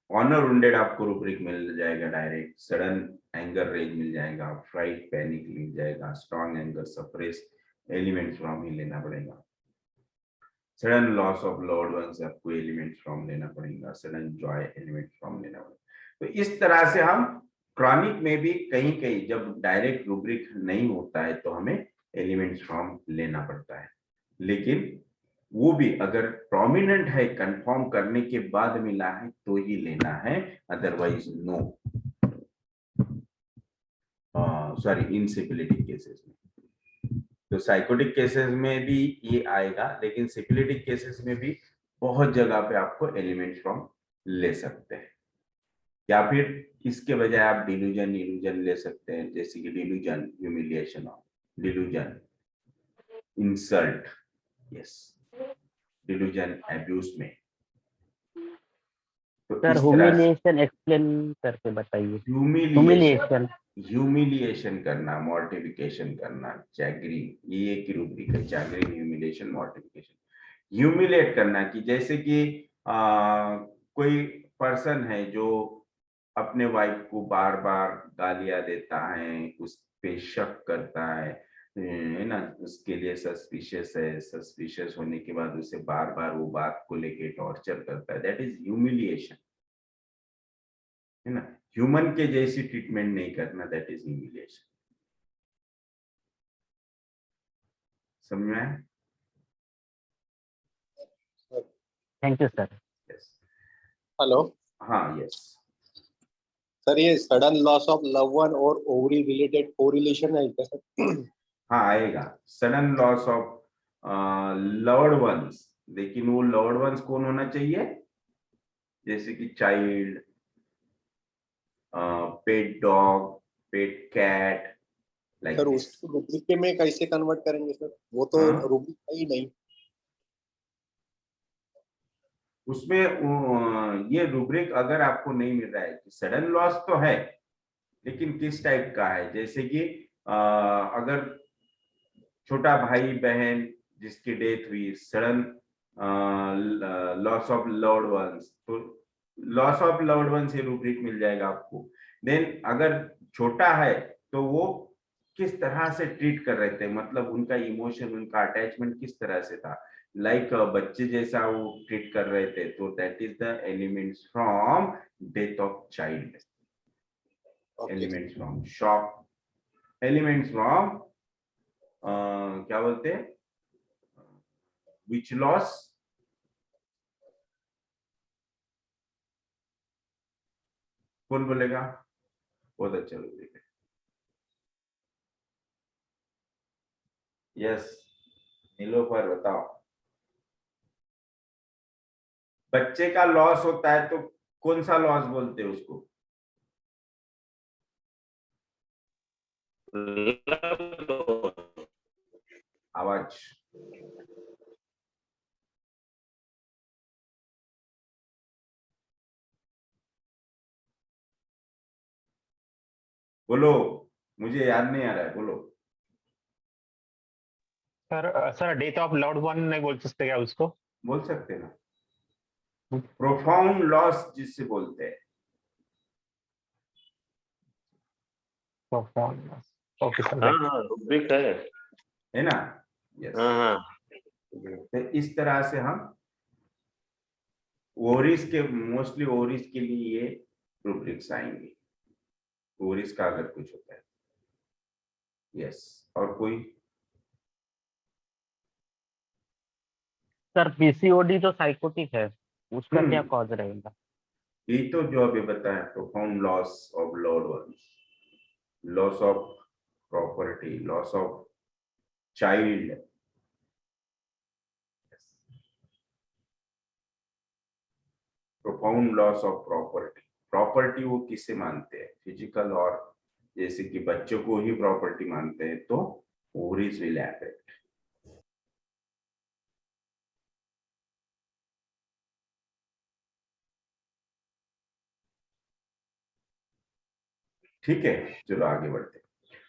honour wounded आपको रूब्रिक मिल जाएगा डायरेक्ट, सडन एंगर रेज मिल जाएगा, फ्राइट पैनिक मिल जाएगा, strong anger suppress elements from ही लेना पड़ेगा, sudden loss of loved ones आपको एलिमेंट्स फ्रॉम लेना पड़ेगा, सडन जॉय एलिमेंट्स फ्रॉम लेना पड़ेगा। तो इस तरह से हम क्रॉनिक में भी कहीं कहीं जब डायरेक्ट रूब्रिक नहीं होता है तो हमें एलिमेंट्स फ्रॉम लेना पड़ता है, लेकिन वो भी अगर प्रोमिनेंट है, कंफर्म करने के बाद मिला है तो ही लेना है, अदरवाइज नो। सॉरी, इन सिफिलिटिक केसेस में, तो साइकोटिक केसेस में भी ये आएगा, लेकिन सिफिलिटिक केसेस में भी बहुत जगह पे आपको एलिमेंट्स फ्रॉम ले सकते हैं, या फिर इसके बजाय आप डिल्यूजन इल्यूजन ले सकते हैं, जैसे कि delusion humiliation, delusion insult, yes, delusion abusement. तो सर ह्यूमिलिएशन एक्सप्लेन करके बताइए। ह्यूमिलिएशन ह्यूमिलिएशन करना, मॉर्टिफिकेशन करना, चैग्रिन, ये एक रूब्रिक है, चैग्रिन, ह्यूमिलिएशन, मॉर्टिफिकेशन। ह्यूमिलेट करना कि जैसे कि कोई पर्सन है जो अपने वाइफ को बार बार गालियां देता है, उस पे शक करता है ना, उसके लिए सस्पिशियस है, सस्पिशियस होने के बाद उसे बार बार वो बात को लेके टॉर्चर करता है, दैट इज ह्यूमिलिएशन, है ना। ह्यूमन के जैसी ट्रीटमेंट नहीं करना, दैट इज ह्यूमिलिएशन। समझ में आया? Thank you sir. Yes. Hello. हाँ, यस सर, ये sudden loss of love one और ओवरी रिलेटेड कोरिलेशन है क्या सर? हाँ, आएगा sudden loss of loved once, लेकिन वो लव्ड वंस कौन होना चाहिए, जैसे कि चाइल्ड, पेट डॉग, पेट कैट, लाइक सर उसको रूब्रिक में कैसे कन्वर्ट करेंगे सर? वो तो रूब्रिक है ही नहीं उसमें। ये रूब्रिक अगर आपको नहीं मिल रहा है कि सडन लॉस तो है, लेकिन किस टाइप का है, जैसे कि अगर छोटा भाई बहन जिसकी डेथ हुई, sudden loss of loved once, तो लॉस ऑफ लव्ड वंस ये रूब्रिक मिल जाएगा आपको। देन अगर छोटा है तो वो किस तरह से ट्रीट कर रहे थे, मतलब उनका इमोशन, उनका अटैचमेंट किस तरह से था, लाइक बच्चे जैसा वो ट्रीट कर रहे थे, तो that is the elements from death of child, elements from shock, elements from क्या बोलते हैं, विच लॉस, कौन बोलेगा? बहुत अच्छा रूब्रिक है। यस, नीलोफर बताओ। बच्चे का लॉस होता है तो कौन सा लॉस बोलते हैं उसको? आवाज। बोलो, मुझे याद नहीं आ रहा है, बोलो। Sir death of loved one नहीं बोल सकते क्या उसको? बोल सकते ना, प्रोफाउंड लॉस जिससे बोलते हैं। Okay sir. हाँ, रूब्रिक है ना, यस। हाँ तो इस तरह से हम ओवरीज के, मोस्टली ओवरीज के लिए ये रूब्रिक्स आएंगे, ओवरीज का अगर कुछ होता है। यस, और कोई? सर पीसीओडी तो साइकोटिक है, उसका क्या कॉज रहेगा? ये तो जो अभी बताया, profound loss of loved once, loss of property, loss of child. Profound loss of property, property वो किसे मानते हैं? फिजिकल, और जैसे कि बच्चों को ही प्रॉपर्टी मानते हैं, तो ओवरीज विल अफेक्ट। ठीक है, चलो आगे बढ़ते हैं।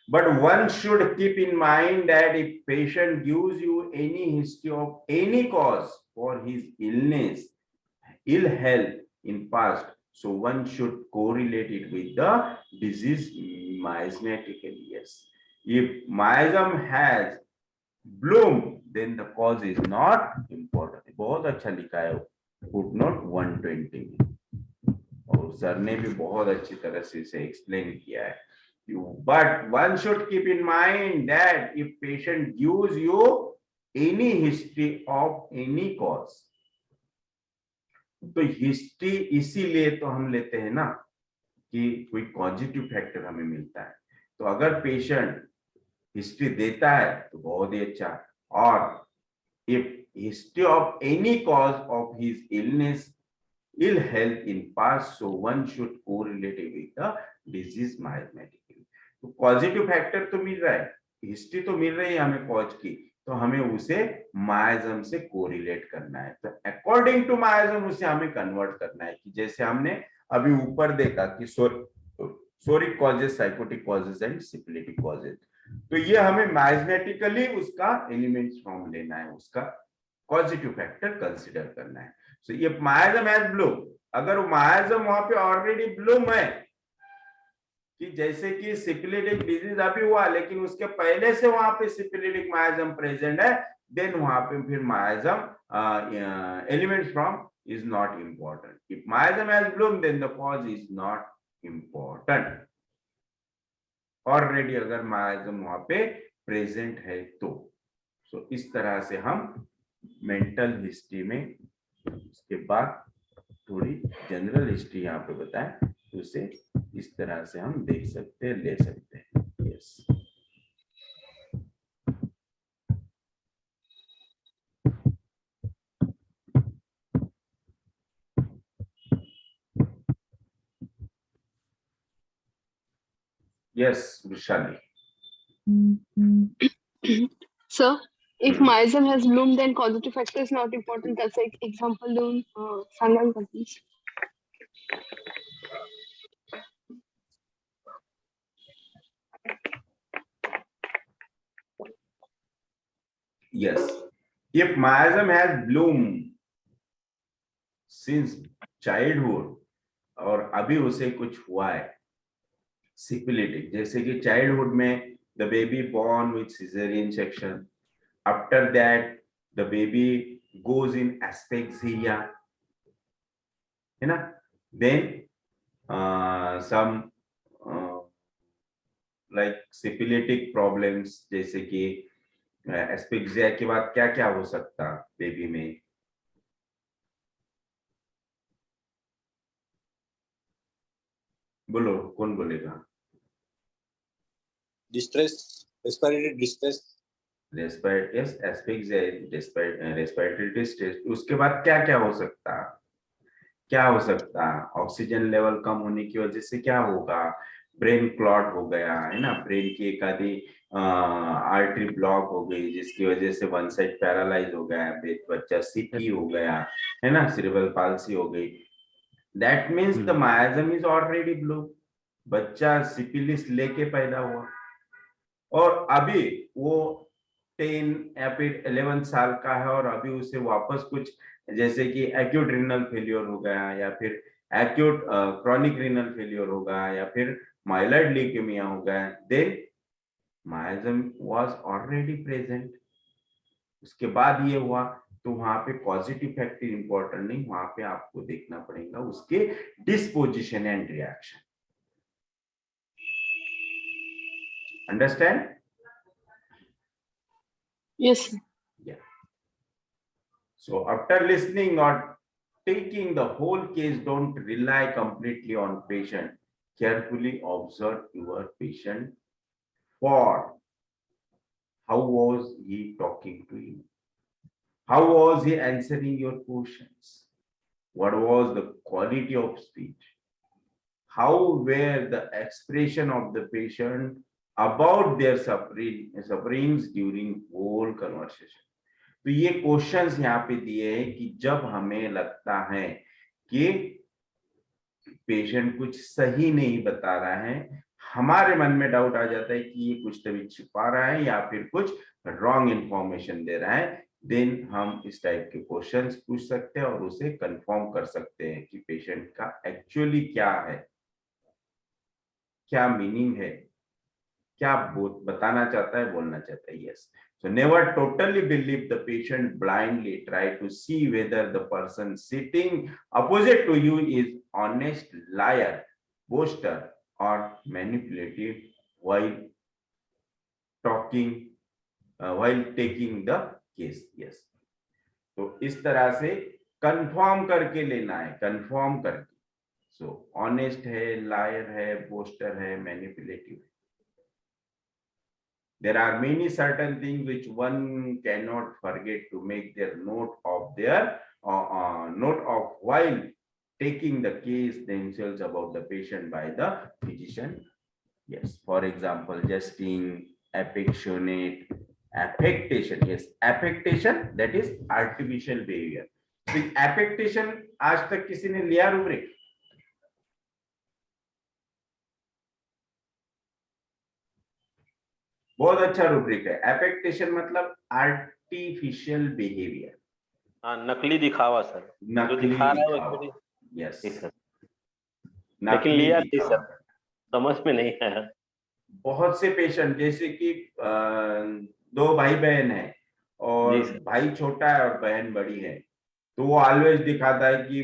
But one should keep in mind that if patient gives you any history of any cause for his illness, ill health in past, so one should correlate it with the disease miasmatically. Yes, if miasm has bloomed, then the cause is not important. बहुत अच्छा लिखा है footnote 120 में, और sir ने भी बहुत अच्छी तरह से इसे एक्सप्लेन किया है। But one should keep in mind that if patient gives you any history of any cause, तो हिस्ट्री इसीलिए तो हम लेते हैं ना कि कोई पॉजिटिव फैक्टर हमें मिलता है। तो अगर पेशेंट हिस्ट्री देता है तो बहुत ही अच्छा, और if history of any cause of his illness, ill health in past, so one should correlate it with the disease miasmatically. तो पॉजिटिव फैक्टर तो मिल रहा है, हिस्ट्री तो मिल रही है हमें कॉज की, तो हमें उसे मायाजम से कोरिलेट करना है। तो अकॉर्डिंग टू मायाजम उसे हमें कन्वर्ट करना है, कि जैसे हमने अभी ऊपर देखा कि सोरिक causes, psychotic causes and syphilitic causes, तो ये हमें माइजमेटिकली उसका एलिमेंट्स फॉर्म लेना है, उसका पॉजिटिव फैक्टर कंसिडर करना है। So, ये मायाजम हैज ब्लूम, अगर मायाजम वहां पे ऑलरेडी ब्लूम है, कि जैसे कि सिफिलिटिक डिजीज अभी हुआ लेकिन उसके पहले से वहां पे सिफिलिटिक मायाजम प्रेजेंट है, देन वहां पे फिर miasm elements from is not important. If miasm has bloom then the cause is not important. Already अगर मायाजम वहां पे प्रेजेंट है तो इस तरह से हम मेंटल हिस्ट्री में, उसके बाद थोड़ी जनरल हिस्ट्री यहाँ पे बताएं, तो उसे इस तरह से हम देख सकते हैं, ले सकते हैं। Yes, yes Vrishali. Sir, if miasm has bloomed, then causative factor is not important. That's like example doon fungal disease. Yes, if miasm has bloomed since childhood और अभी उसे कुछ हुआ है सिफिलिटिक, जैसे कि चाइल्डहुड में the baby born with cesarean section, after that the baby goes in asphyxia, है ना, then some like syphilitic problems, जैसे कि एस्पिक्सिया के बाद क्या क्या हो सकता बेबी में? बोलो, कौन बोलेगा? Distress, respiratory distress, respiratory distress. उसके बाद क्या क्या हो सकता? ऑक्सीजन लेवल कम होने की वजह से क्या होगा? ब्रेन क्लॉट हो गया, है ना, ब्रेन की एक आधी आर्टरी ब्लॉक हो गई, जिसकी वजह से वन साइड पैरालाइज हो गया, बच्चा सीटी हो गया, है ना, सेरेब्रल पाल्सी हो गई। That means the मायाजम is already blue, बच्चा सिफिलिस लेके पैदा हुआ, और अभी वो 10 या फिर 11 साल का है, और अभी उसे वापस कुछ जैसे कि एक्यूट रीनल फेलियर हो गया, या फिर एक्यूट क्रॉनिक रीनल फेलियर होगा, या फिर माइलॉइड ल्यूकेमिया हो गया, then miasm was already present. उसके बाद ये हुआ, तो वहां पे कॉजेटिव फैक्टर इंपॉर्टेंट नहीं, वहां पे आपको देखना पड़ेगा उसके disposition and reaction. Understand? Yes, sir. Yeah. So after listening or taking the whole case, don't rely completely on patient. Carefully observe your patient for how was he talking to you? How was he answering your questions? What was the quality of speech? How were the expression of the patient about their sufferings during whole conversation? तो ये questions यहाँ पे दिए हैं कि जब हमें लगता है कि पेशेंट कुछ सही नहीं बता रहा है, हमारे मन में डाउट आ जाता है कि ये कुछ तभी छिपा रहा है या फिर कुछ रॉन्ग इंफॉर्मेशन दे रहा है, देन हम इस टाइप के क्वेश्चंस पूछ सकते हैं और उसे कंफर्म कर सकते हैं कि पेशेंट का एक्चुअली क्या है, क्या मीनिंग है, क्या बताना चाहता है, बोलना चाहता है। Yes, so never totally believe the patient blindly. Try to see whether the person sitting opposite to you is honest, liar, boaster or manipulative while talking, while taking the case. Yes, तो इस तरह से confirm करके लेना है, confirm करके। So honest है, lawyer है, बोस्टर है, मैनिपुलेटिव है। There are many certain things which one cannot forget to make their note of while taking the case themselves about the patient by the physician. Yes, for example, jesting, affectionate, affectation. Yes, affectation, that is artificial behavior. So affectation आज तक किसी ने लिया rubric? बहुत अच्छा rubric है। एफेक्टेशन मतलब artificial behaviour. हाँ, नकली दिखावा सर, जो दिखा रहा है। यस, लेकिन लिया थी सर, समझ में नहीं आया। बहुत से पेशेंट जैसे कि दो भाई बहन है और भाई छोटा है और बहन बड़ी है, तो वो ऑलवेज दिखाता है कि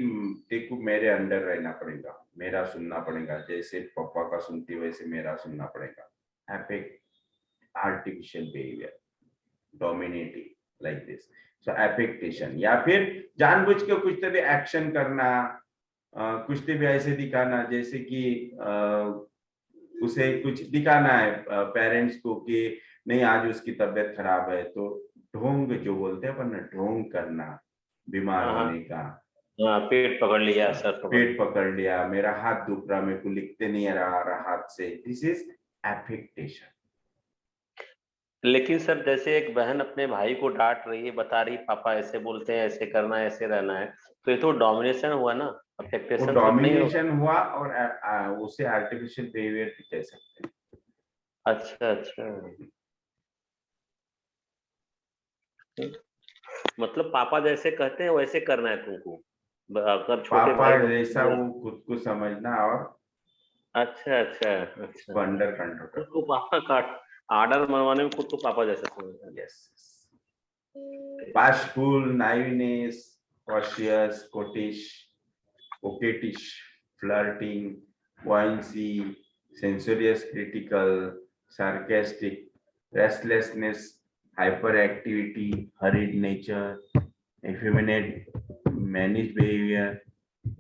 देखो मेरे अंडर रहना पड़ेगा, मेरा सुनना पड़ेगा, जैसे पापा का सुनती वैसे मेरा सुनना पड़ेगा। Effect artificial behavior, dominating like this. So affectation, या फिर जानबूझ के कुछ तो भी एक्शन करना, कुछ तो भी ऐसे दिखाना जैसे कि उसे कुछ दिखाना है पेरेंट्स को कि नहीं आज उसकी तबीयत खराब है, तो ढोंग जो बोलते हैं अपन, ढोंग करना, बीमार होने का। पेट पकड़ लिया सर, पेट पकड़ लिया, मेरा हाथ दुख रहा, मेरे को लिखते नहीं रहा हाथ से। This is affectation. लेकिन सर जैसे एक बहन अपने भाई को डांट रही है, बता रही पापा ऐसे बोलते हैं, ऐसे करना है, ऐसे रहना है, तो ये तो डोमिनेशन हुआ ना, अफेक्टेशन डोमिनेशन हुआ और उसे आर्टिफिशियल बिहेवियर भी कह सकते हैं। अच्छा अच्छा, मतलब पापा जैसे कहते हैं वैसे करना है तुमको, अगर छोटे पापा जैसा वो खुद को समझना और अच्छा अच्छा अच्छा, अंडर कंट्रोल, तो पापा का ऑर्डर मनवाने में खुद को पापा जैसा समझना। Yes, bashful, naiveness, cautious, coquettish, flirting, buoyancy, censorious, critical, sarcastic, restlessness, hyperactivity, hurried nature, effeminate, mannish behavior,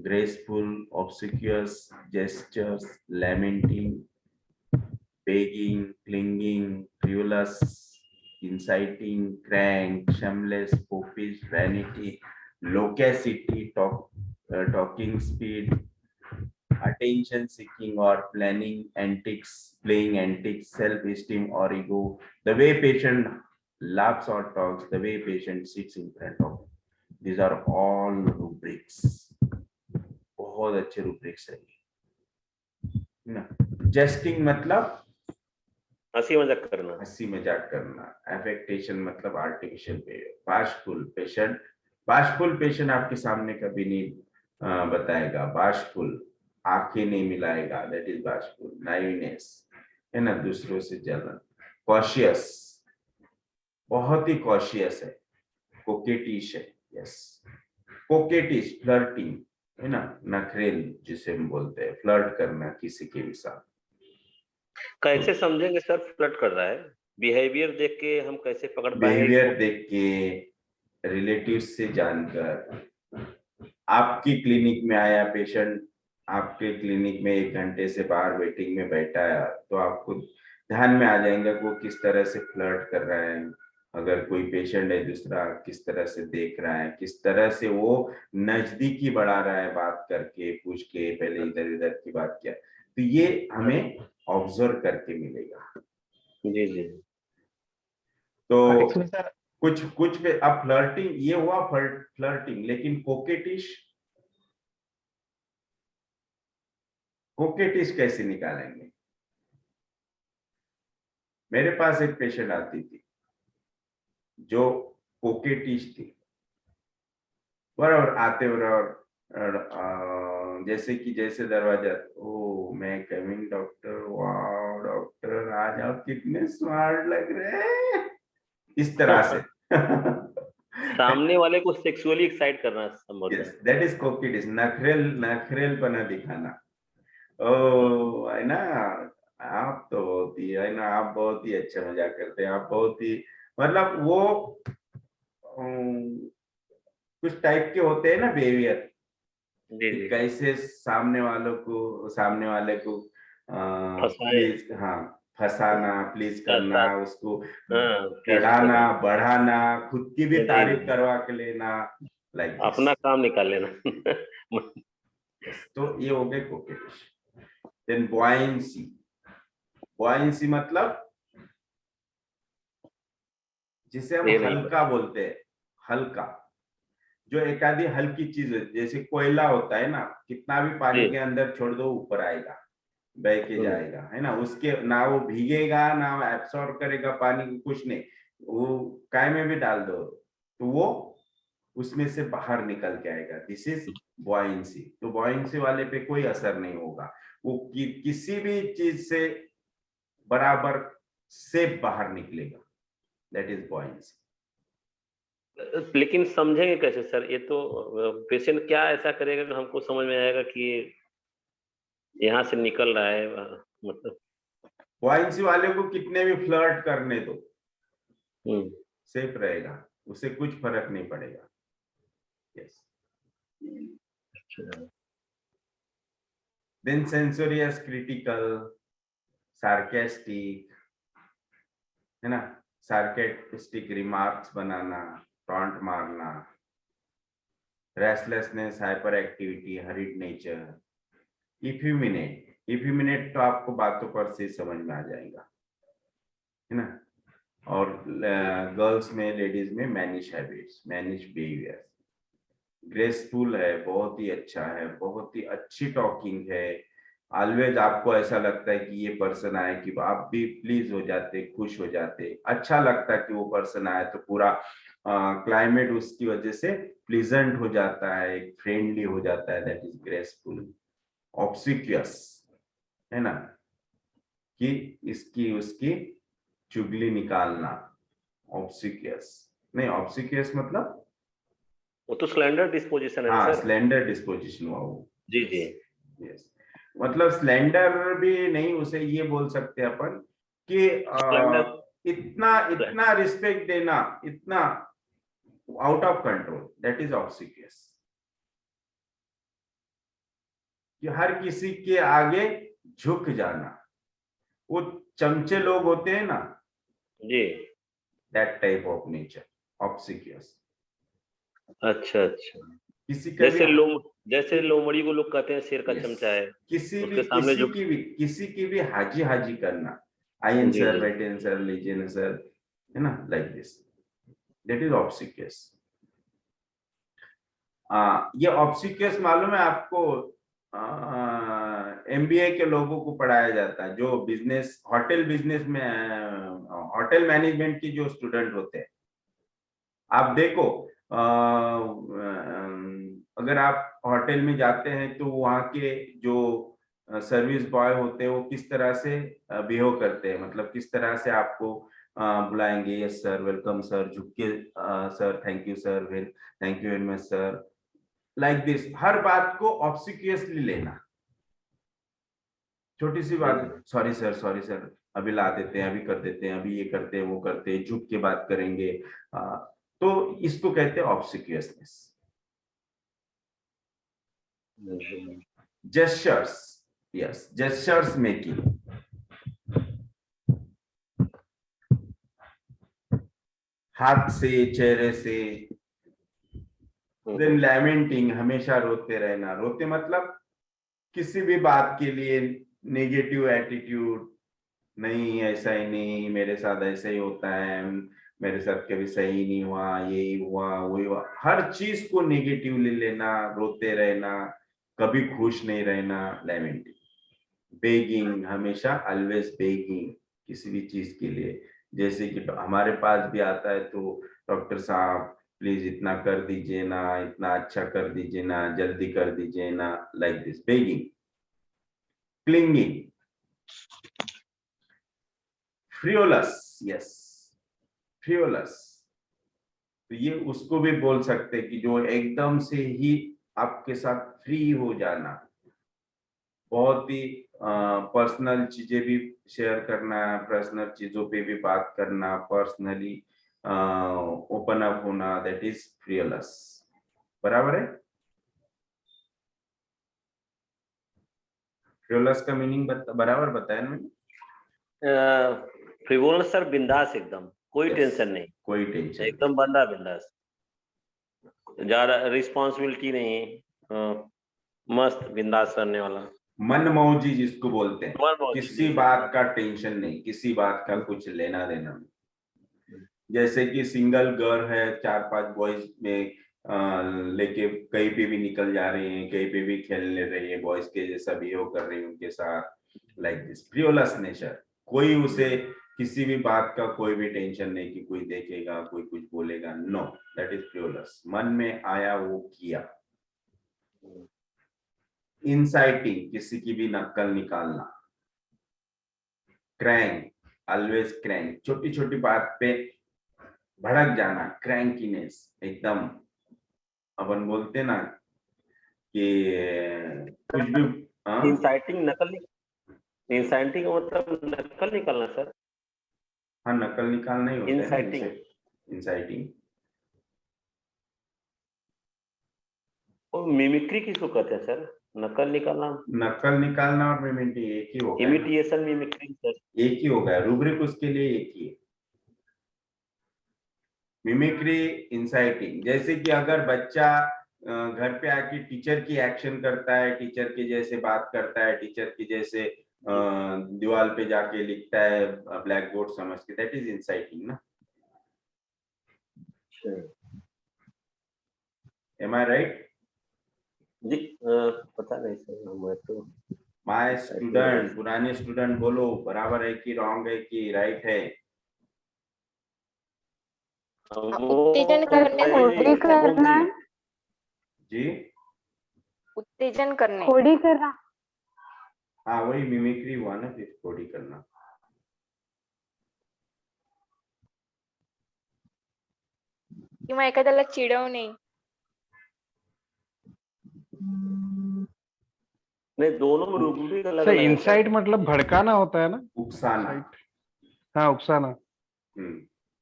graceful, obsequious gestures, lamenting, begging, clinging, frivolous, inciting, crank, shameless, popish, vanity, loquacity, talking speed, attention seeking or playing antics, self-esteem or ego, the way patient laughs or talks, the way patient sits in front of him. These are all rubrics. बहुत अच्छे rubrics है ना। Jesting मतलब हंसी मजाक करना, हंसी मजाक करना। एफेक्टेशन मतलब आर्टिफिशियल बिहेवियर। बाशफुल पेशेंट आपके सामने कभी नहीं बताएगा, बाशफुल आंखें नहीं मिलाएगा, दैट इज बाशफुल। नाइवनेस है ना, दूसरों से जलन। कॉशियस, बहुत ही कॉशियस है, कोकेटिश है, यस, कोकेटिश, फ्लर्टिंग है ना, नखरेल जिसे हम बोलते हैं, फ्लर्ट करना किसी के भी साथ। कैसे समझेंगे सर फ्लर्ट कर रहा है? बिहेवियर देख के हम कैसे पकड़ पाएंगे? बिहेवियर देख के, रिलेटिव्स से जानकर, आपकी क्लिनिक में आया पेशेंट, आपके क्लिनिक में 1 घंटे से बाहर वेटिंग में बैठा है, तो आपको ध्यान में आ जाएगा कि वो किस तरह से फ्लर्ट कर रहा है। अगर कोई पेशेंट है दूसरा, किस तरह से देख रहा है, किस तरह से वो नजदीकी बढ़ा रहा है, बात करके, पूछ के, पहले इधर इधर की बात किया, तो ये हमें ऑब्जर्व करके मिलेगा। जी जी। तो एक्चुअली सर कुछ पे अब फ्लर्टिंग ये हुआ, फ्लर्टिंग, लेकिन कोकेटिश कैसे निकालेंगे? मेरे पास एक पेशेंट आती थी जो कोकेटिश थी, बराबर आते बराबर जैसे दरवाजा, ओ मैं कमिंग डॉक्टर, वाह डॉक्टर आज आप कितने स्मार्ट लग रहे हैं, इस तरह से। सामने वाले को सेक्सुअली एक्साइट करना संभव है। दैट इज कोकेटिश, नखरेल पना दिखाना। ओ है ना, आप तो बहुत ही है ना, आप बहुत ही अच्छा मजाक करते हैं, आप बहुत ही, मतलब वो कुछ टाइप के होते हैं ना बिहेवियर, कैसे सामने वाले को प्लीज, हाँ, फंसाना, प्लीज करना, उसको बढ़ाना, खुद की भी तारीफ करवा के लेना, लाइक अपना काम निकाल लेना। तो ये हो गए कोकेटिश। देन buoyancy मतलब जिसे हम हल्का बोलते हैं, हल्का, जो एक आधी हल्की चीज है, जैसे कोयला होता है ना, कितना भी पानी के अंदर छोड़ दो ऊपर आएगा, बह के जाएगा, है ना, उसके ना वो भीगेगा ना एब्सॉर्ब करेगा पानी, कुछ नहीं, वो काय में भी डाल दो तो वो उसमें से बाहर निकल के आएगा। This is buoyancy। तो buoyancy वाले पे कोई असर नहीं होगा, वो किसी भी चीज से बराबर से बाहर निकलेगा, दैट इज buoyancy। लेकिन समझेंगे कैसे सर? ये तो पेशेंट क्या ऐसा करेगा कि हमको समझ में आएगा कि यहाँ से निकल रहा है, मतलब buoyancy वाले को कितने भी फ्लर्ट करने दो, सेफ रहेगा, उसे कुछ फर्क नहीं पड़ेगा। Yes. Then censorious, critical, sarcastic, है ना, सार्केस्टिक रिमार्क्स बनाना, टॉन्ट मारना, restlessness, hyperactivity, hurried nature, effeminate तो आपको बातों पर से समझ में आ जाएगा, है ना। और गर्ल्स में, लेडीज में मैनिश हैबिट्स, मैनिश बिहेवियर, ग्रेसफुल है, बहुत ही अच्छा है, बहुत ही अच्छी टॉकिंग है, ऑलवेज आपको ऐसा लगता है कि ये पर्सन आए कि आप भी प्लीज हो जाते, खुश हो जाते, अच्छा लगता है कि वो पर्सन आए, तो पूरा क्लाइमेट उसकी वजह से प्लीजेंट हो जाता है, फ्रेंडली हो जाता है, दैट इज ग्रेसफुल। ऑब्सिक्यूअस, है ना, कि इसकी उसकी चुगली निकालना, ऑब्सिक्यूअस नहीं, ऑब्सिक्यूअस मतलब वो तो स्लेंडर डिस्पोजिशन है। हाँ, सर स्लेंडर डिस्पोजिशन हुआ वो। जी जी। यस, मतलब स्लेंडर भी नहीं, उसे ये बोल सकते हैं अपन कि इतना रिस्पेक्ट देना, इतना out of control, that is obsequious, कि हर किसी के आगे झुक जाना, वो चमचे लोग होते हैं ना जी, दैट टाइप ऑफ नेचर, ऑब्सिक्यूअस। अच्छा अच्छा, किसी का जैसे लोमड़ी को लोग कहते हैं शेर का चमचा है, किसी की भी हाजी हाजी करना, आई आंसर, राइट आंसर, लीजिए ना सर, है ना, लाइक दिस, दैट इज ऑब्सिक्यूअस। ये ऑब्सिक्यूअस मालूम है आपको, एमबीए के लोगों को पढ़ाया जाता है, जो बिजनेस, होटल बिजनेस में, होटल मैनेजमेंट की जो स्टूडेंट होते हैं, आप देखो, अगर आप होटल में जाते हैं तो वहाँ के जो सर्विस बॉय होते हैं वो किस तरह से बिहेव करते हैं, मतलब किस तरह से आपको बुलाएंगे, यस सर, वेलकम सर, झुक के sir, thank you sir, thank you very much sir, like this. हर बात को ऑब्सिक्यूअसली लेना, छोटी सी बात, सॉरी सर, अभी ला देते हैं, अभी कर देते हैं, अभी ये करते हैं, वो करते हैं, झुक के बात करेंगे, तो इसको कहते हैं ऑब्सिक्यूअसनेस। जेस्चर्स, यस, जेस्चर्स मेकिंग, हाथ से, चेहरे से। देन लैमेंटिंग, हमेशा रोते रहना। रोते मतलब किसी भी बात के लिए नेगेटिव एटीट्यूड, नहीं ऐसा ही नहीं, मेरे साथ ऐसा ही होता है, मेरे साथ कभी सही नहीं हुआ, यही हुआ, वही हुआ, हर चीज को नेगेटिवली लेना, रोते रहना, कभी खुश नहीं रहना, लैमेंटिंग। बेगिंग, हमेशा ऑलवेज बेगिंग, किसी भी चीज के लिए। जैसे कि हमारे पास भी आता है तो डॉक्टर साहब प्लीज इतना कर दीजिए ना, इतना अच्छा कर दीजिए ना, जल्दी कर दीजिए ना, like this, begging. Clinging, frivolous, yes, frivolous, तो ये उसको भी बोल सकते कि जो एकदम से ही आपके साथ फ्री हो जाना, बहुत ही पर्सनल चीजें भी शेयर करना, पर्सनल चीजों पे भी बात करना, पर्सनली ओपन अप होना, दैट इज फ्रियोलस। बराबर है? फ्रियोलस का मीनिंग बराबर बताया ना मैंने? फ्रिवोलस सर बिंदास, एकदम कोई Yes, टेंशन नहीं, कोई टेंशन एकदम बंदा बिंदास, ज्यादा रिस्पॉन्सिबिलिटी नहीं, मस्त बिंदास करने वाला, मनमौजी जिसको बोलते हैं, मनमौजी, किसी बात का टेंशन नहीं, किसी बात का कुछ लेना देना नहीं। जैसे कि सिंगल गर्ल है, 4-5 बॉयज में लेके कहीं पे भी निकल जा रहे हैं, कहीं पे भी खेलने रही है, बॉयज के जैसा बिहेव कर रही है उनके साथ, लाइक दिस, फ्रियोलस नेचर। कोई उसे किसी भी बात का कोई भी टेंशन नहीं कि कोई देखेगा, कोई कुछ बोलेगा, नो, दैट इज फ्रियोलस। मन में आया वो किया। इंसाइटिंग, किसी की भी नक्कल निकालना। क्रैंक, ऑलवेज क्रैंक, छोटी छोटी बात पे भड़क जाना, क्रैंकीनेस, एकदम अपन बोलते ना कि कुछ भी। इंसाइटिंग, नकल, इंसाइटिंग का मतलब नकल निकालना सर। हाँ, नकल निकालना ही होता है इंसाइटिंग, इंसाइटिंग। और मिमिक्री किसको कहते हैं सर? नकल निकालना, नकल निकालना और मिमिक्री एक ही हो गया, इमिटेशन, मिमिक्री सर, एक ही हो गया, रूब्रिक उसके लिए एक ही है। Mimicry, inciting. जैसे कि अगर बच्चा घर पे आके टीचर की एक्शन करता है, टीचर के जैसे बात करता है, टीचर की जैसे दीवार पे जाके लिखता है ब्लैक बोर्ड समझ के, दैट इज इंसाइटिंग ना। एम आई राइट? जी पता नहीं सर, मैं तो माय स्टूडेंट, पुराने स्टूडेंट बोलो, बराबर है कि रॉन्ग है कि राइट है? उत्तेजन करना जी, उत्तेजन करने, खोड़ी करना, हाँ वही मिमिक्री हुआ ना, फिर कोडी करना। किंवा एखाद्याला चिडवणे, नहीं, दोनों में रूब्रिक अलग सर अलग है सर। इंसाइट मतलब भड़काना होता है ना? उकसाना। हाँ, उकसाना।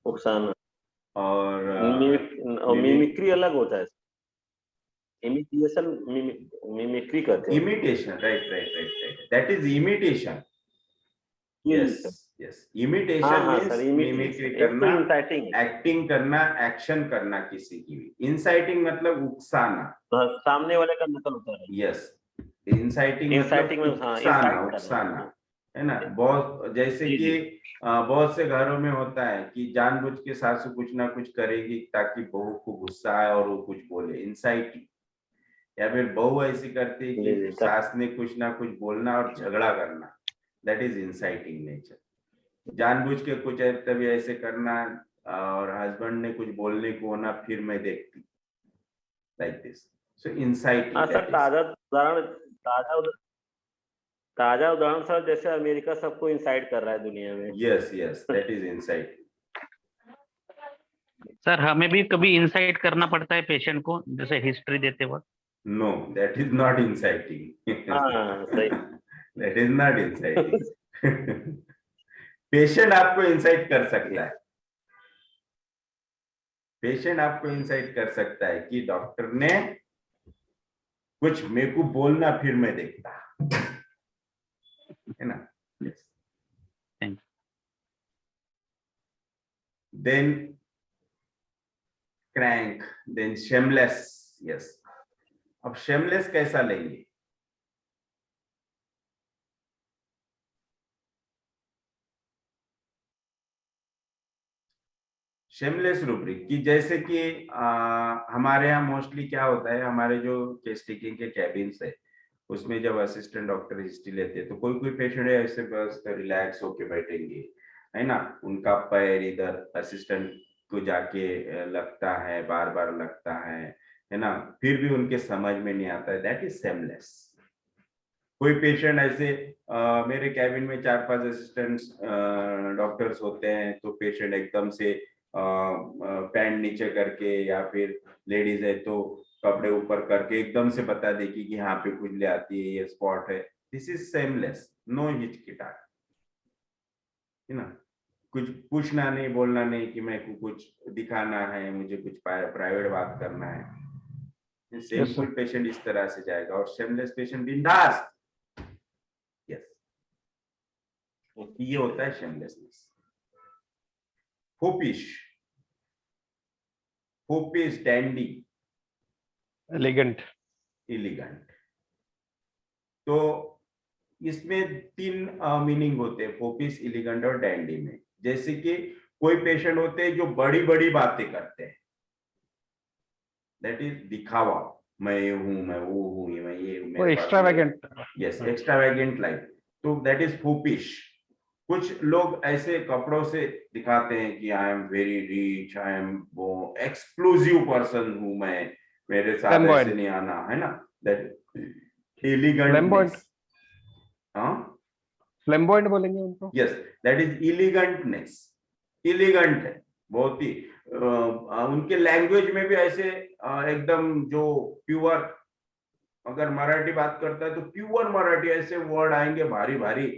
उकसाना। और मिमिक्री अलग होता है, इमिटेशन, मिमिक्री कहते हैं। Imitation, right, that is imitation. Yes, imitation means mimicry करना, एक्टिंग करना, एक्शन करना किसी की भी। इंसाइटिंग मतलब उकसाना, सामने वाले का नकल होता है। यस, इंसाइटिंग मतलब उकसाना, है ना। बहुत जैसे कि बहुत से घरों में होता है कि जानबूझ के सासू कुछ ना कुछ करेगी ताकि बहू को गुस्सा आए और वो कुछ बोले, इंसाइटिंग। या फिर बहू ऐसी करती है कि सास ने कुछ ना कुछ बोलना और झगड़ा करना, दैट इज इंसाइटिंग नेचर। जानबूझ के कुछ तभी ऐसे करना और हस्बैंड ने कुछ बोलने को होना, फिर मैं देखती, like this. So inciting. Sir ताजा ताजा उदाहरण सर जैसे अमेरिका सबको इंसाइट कर रहा है दुनिया में। Yes yes, that is insight. Sir हमें भी कभी इंसाइट करना पड़ता है पेशेंट को, जैसे हिस्ट्री देते वक्त? No, that is not inciting. हाँ सही। That is not inciting. Patient आपको इंसाइट कर सकता है, पेशेंट आपको इंसाइट कर सकता है कि डॉक्टर ने कुछ मेरे को बोलना, फिर मैं देखता, है ना। Thank then crank, then shameless. Yes, अब शेमलेस कैसा लेंगे? शेमलेस रूब्रिक की जैसे कि हमारे यहाँ मोस्टली क्या होता है, हमारे जो केस टेकिंग के कैबिन्स है उसमें जब असिस्टेंट डॉक्टर हिस्ट्री लेते हैं तो कोई कोई पेशेंट है ऐसे बस रिलैक्स होके बैठेंगे, है ना, उनका पैर इधर असिस्टेंट को जाके लगता है, बार बार लगता है ना, फिर भी उनके समझ में नहीं आता है, दैट इज शेमलेस। कोई पेशेंट ऐसे मेरे कैबिन में 4-5 असिस्टेंट्स डॉक्टर्स होते हैं, तो पेशेंट एकदम से पैंट नीचे करके या फिर लेडीज है तो कपड़े ऊपर करके एकदम से बता देगी कि यहाँ पे खुजली आती है, ये स्पॉट है। दिस इज सेमलेस, नो हिचकिटाहट, है ना, कुछ पूछना नहीं, बोलना नहीं कि मेरे को कुछ दिखाना है, मुझे कुछ प्राइवेट बात करना है। सिंपल पेशेंट इस तरह से जाएगा और सेमलेस पेशेंट बिंदास। यस, ये होता है shamelessness. Foppish, foppish, dandy, elegant, elegant. तो इसमें 3 मीनिंग होते हैं फोपिश, इलिगेंट और डैंडी में। जैसे कि कोई पेशेंट होते हैं जो बड़ी बड़ी बातें करते हैं, दैट इज दिखावा, मैं ये हूं, मैं वो हूं, मैं ये हूं, मेरे पास एक्स्ट्रावेगेंट। यस, एक्स्ट्रावेगेंट लाइफ, तो दैट इज फोपिश। कुछ लोग ऐसे कपड़ों से दिखाते हैं कि I am very rich, I am वो एक्सक्लूसिव पर्सन हूं मैं, मेरे साथ ऐसे नहीं आना, है ना, दैट एलिगेंटनेस। हाँ, फ्लैम्बॉयंट बोलेंगे उनको। Yes, that is elegantness. Elegant है बहुत ही, उनके लैंग्वेज में भी ऐसे एकदम जो प्योर, अगर मराठी बात करता है तो प्योर मराठी ऐसे वर्ड आएंगे भारी भारी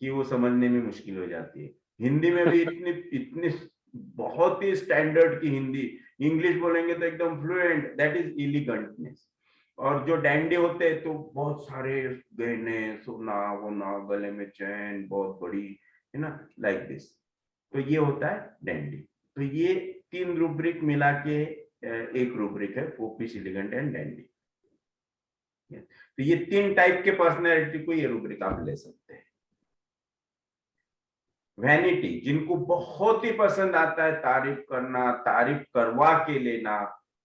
कि वो समझने में मुश्किल हो जाती है। हिंदी में भी इतनी इतनी बहुत ही स्टैंडर्ड की हिंदी, इंग्लिश बोलेंगे तो एकदम फ्लुएंट, दैट इज एलिगेंटनेस। और जो डैंडी होते हैं तो बहुत सारे गहने, सोना वोना, गले में चैन बहुत बड़ी, है ना, लाइक दिस, तो ये होता है डैंडी। तो ये 3 रूब्रिक मिला के एक रूब्रिक है फोपिश, एलिगेंट एंड डैंडी। तो ये 3 टाइप के पर्सनैलिटी को ये रूब्रिक आप ले सकते हैं। वैनिटी, जिनको बहुत ही पसंद आता है तारीफ करना, तारीफ करवा के लेना,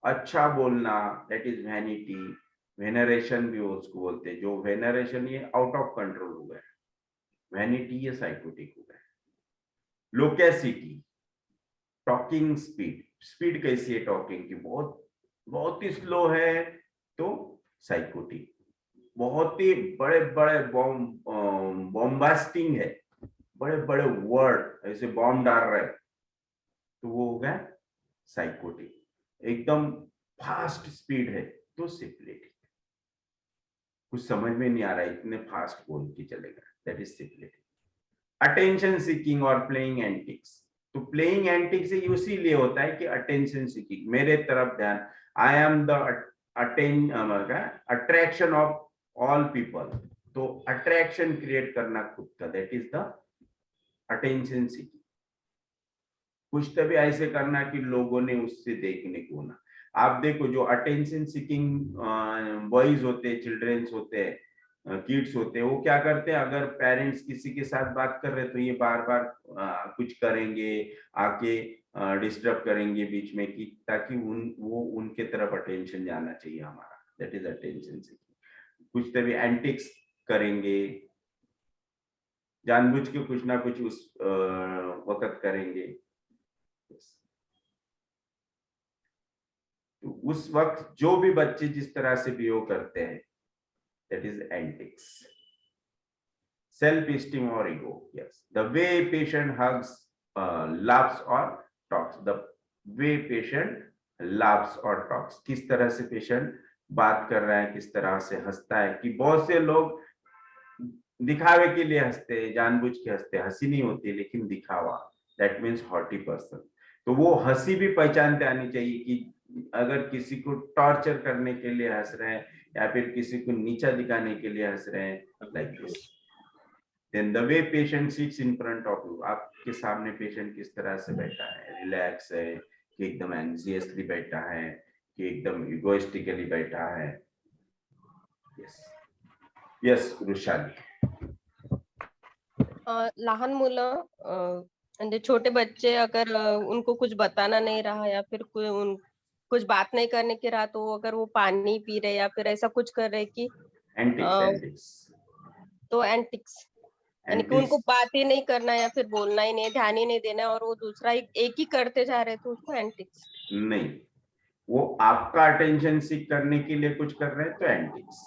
अच्छा बोलना, दैट इज वैनिटी। वेनरेशन भी उसको बोलते हैं, जो वेनरेशन ये आउट ऑफ कंट्रोल हो गया, वैनिटी ये साइकोटिक हो गया। लोकेसिटी, टॉकिंग स्पीड, स्पीड कैसी है टॉकिंग की, बहुत बहुत ही स्लो है तो साइकोटिक। बहुत ही बड़े बड़े बॉम्बास्टिंग है, बड़े बड़े वर्ड ऐसे बॉम्ब डाल रहे तो वो हो गया साइकोटिक। एकदम फास्ट स्पीड है तो सिफिलिटिक, कुछ समझ में नहीं आ रहा है, इतने फास्ट बोल के चलेगा, that is syphilitic. Attention seeking और प्लेइंग एंटिक्स, तो प्लेइंग एंटिक्स इसीलिए होता है कि अटेंशन सीकिंग, मेरे तरफ ध्यान, I am the attraction of all people, तो अट्रैक्शन क्रिएट करना खुद का, that is the attention seeking. कुछ तभी ऐसे करना कि लोगों ने उससे देखने को ना। आप देखो जो अटेंशन सीकिंग बॉयज होते हैं, चिल्ड्रंस होते हैं, किड्स होते हैं, वो क्या करते हैं, अगर पेरेंट्स किसी के साथ बात कर रहे हैं तो ये बार बार कुछ करेंगे, आके डिस्टर्ब करेंगे बीच में, कि ताकि वो उनके तरफ अटेंशन जाना चाहिए हमारा, दैट इज अटेंशन सीकिंग। कुछ तभी एंटिक्स करेंगे, जानबूझ के कुछ ना कुछ उस वक्त करेंगे, तो उस वक्त जो भी बच्चे जिस तरह से बिहेव करते हैं, that is antics. self esteem or ego. Yes, the way patient hugs, laughs or talks. The way patient laughs or talks. किस तरह से पेशेंट बात कर रहा है, किस तरह से हंसता है। कि बहुत से लोग दिखावे के लिए हंसते हैं, जानबूझ के हंसते हैं, हंसी नहीं होती लेकिन दिखावा, दैट मीन्स हॉटी पर्सन। तो वो हंसी भी पहचानते आनी चाहिए कि अगर किसी को टॉर्चर करने के लिए हंस रहे हैं या फिर किसी को नीचा दिखाने के लिए हंस रहे हैं, like this. Then the way patient sits in front of you, आपके सामने पेशेंट किस तरह से बैठा है, रिलैक्स है कि एकदम एंग्जियसली बैठा है कि एकदम इगोइस्टिकली बैठा है। Yes yes Vrishali. लहान मुलं म्हणजे छोटे बच्चे अगर उनको कुछ बताना नहीं रहा या फिर कुछ बात नहीं करने की रहा, तो अगर वो पानी पी रहे या फिर ऐसा कुछ कर रहे कि तो एंटिक्स यानी कि उनको बात ही नहीं करना या फिर बोलना ही नहीं, ध्यान ही नहीं देना और वो दूसरा एक ही करते जा रहे, तो उसको एंटिक्स नहीं, वो आपका अटेन्शन सीक करने के लिए कुछ कर रहे हैं तो एंटिक्स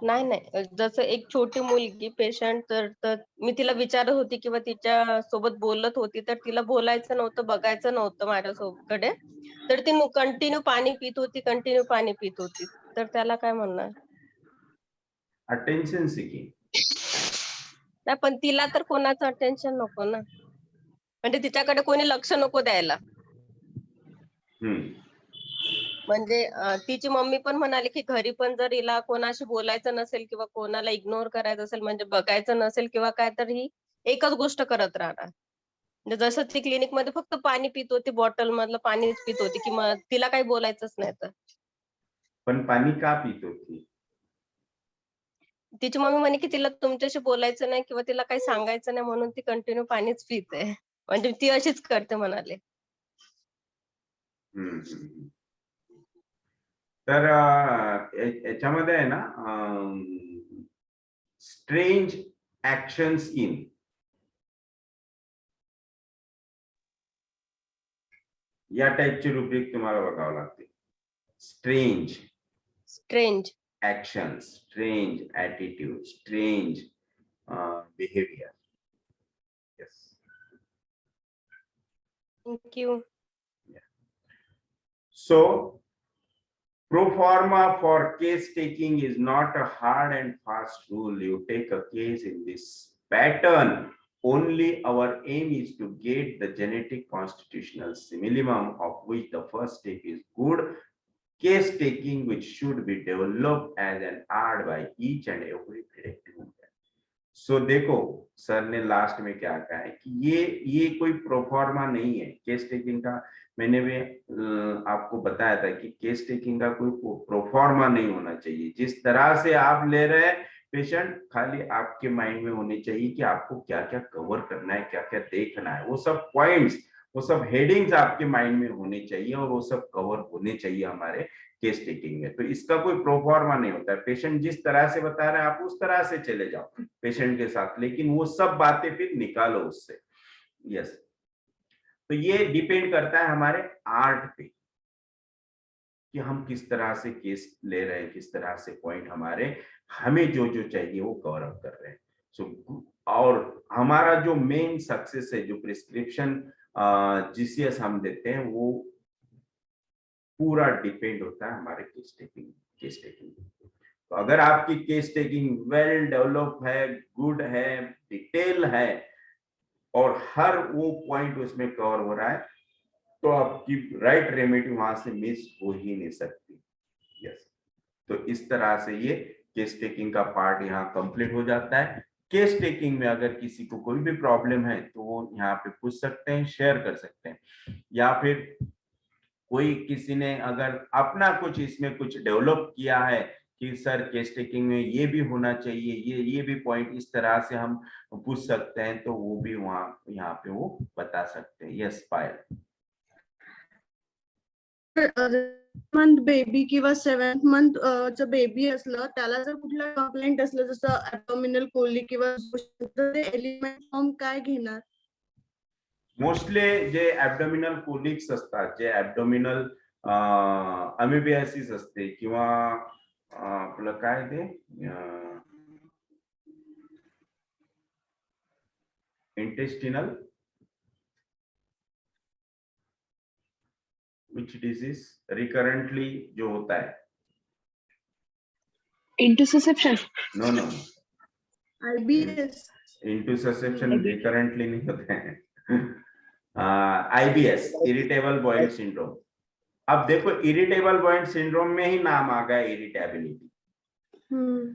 नाही। जसं एक छोटी मुलगी पेशंट तर मी तिला विचारत होती किंवा तिच्या सोबत बोलत होती, तर तिला बोलायचं नव्हतं, बघायचं नव्हतं माझ्याकडे, तर ती कंटिन्यू पाणी पित होती, तर त्याला काय म्हणणार? अटेन्शन सीकिंग नाही, पण तिला तर कोणाचं अटेन्शन नको ना, म्हणजे तिच्याकडे कोणी लक्ष नको द्यायला. म्हणजे तिची मम्मी पण म्हणाली की घरी पण जर हिला कोणाशी बोलायचं नसेल किंवा कोणाला इग्नोर करायचं असेल, म्हणजे बघायचं नसेल किंवा काय, तर ही एकच गोष्ट करत राहणार. म्हणजे जसं ती क्लिनिक मध्ये फक्त पाणी पित होती, बॉटल मधलं पाणीच पित होती, की मग तिला काही बोलायचंच नाही. तर पण पाणी का पित होती? तिची मम्मी म्हणे की तिला तुमच्याशी बोलायचं नाही किंवा तिला काही सांगायचं नाही, म्हणून ती कंटिन्यू पाणीच पिते, म्हणजे ती अशीच करते म्हणाले. तर याच्यामध्ये आहे ना स्ट्रेंज ऍक्शन्स इन, या टाइपची रुब्रिक तुम्हाला बघावं लागते. Strange actions, strange attitude, strange behavior. Yes. Thank you. Yeah. So, pro forma for case taking is not a hard and fast rule. You take a case in this pattern. Only our aim is to get the genetic constitutional simillimum, of which the first step is good case taking, which should be developed as an art by each and every predictive model. So देखो sir ने last में क्या कहा है कि ये कोई proforma नहीं है केस टेकिंग का। मैंने भी आपको बताया था कि केस टेकिंग का कोई प्रोफॉर्मा नहीं होना चाहिए। जिस तरह से आप ले रहे हैं पेशेंट, खाली आपके माइंड में होने चाहिए कि आपको क्या क्या कवर करना है, क्या क्या देखना है। वो सब पॉइंट्स, वो सब हेडिंग्स आपके माइंड में होने चाहिए और वो सब कवर होने चाहिए हमारे केस टेकिंग में। तो इसका कोई प्रोफॉर्मा नहीं होता है। पेशेंट जिस तरह से बता रहा है आप उस तरह से चले जाओ पेशेंट के साथ, लेकिन वो सब बातें फिर निकालो उससे। यस, तो ये डिपेंड करता है हमारे आर्ट पे कि हम किस तरह से केस ले रहे हैं, किस तरह से पॉइंट हमारे हमें जो जो चाहिए वो कवर अप कर रहे हैं। सो और हमारा जो मेन सक्सेस है, जो प्रिस्क्रिप्शन जीसीएस हम देते हैं, वो पूरा डिपेंड होता है हमारे केस टेकिंग। तो अगर आपकी केस टेकिंग वेल डेवलप है, गुड है, डिटेल है और हर वो पॉइंट उसमें कवर हो रहा है, तो आपकी राइट रेमेडी वहां से मिस हो ही नहीं सकती। यस, तो इस तरह से ये केस टेकिंग का पार्ट यहाँ कंप्लीट हो जाता है। केस टेकिंग में अगर किसी को कोई भी प्रॉब्लम है तो वो यहाँ पे पूछ सकते हैं, शेयर कर सकते हैं, या फिर कोई किसी ने अगर अपना कुछ इसमें कुछ डेवलप किया है कि सर केस टेकिंग में ये भी होना चाहिए, ये भी पॉइंट इस तरह से हम पूछ सकते हैं, तो वो भी वहाँ यहाँ पे वो बता सकते हैं। यस पायल। मंथ बेबी किंवा 7th मंथ चं बेबी असलं, त्याला जर कुठला कंप्लेंट असलं जसं ॲब्डोमिनल कोलिक किंवा एलिमेंट फॉर्म काय घेणार? मोस्टली जे ॲब्डोमिनल कोलिक्स असतात, जे ॲब्डोमिनल अमिबियासिस असते किंवा आपलं काय ते intestinal, which disease recurrently जो होता है? Intussusception. No, no. IBS. Intussusception recurrently नहीं होते हैं. IBS, irritable bowel syndrome. अब देखो irritable bowel syndrome में ही नाम आ गया irritability.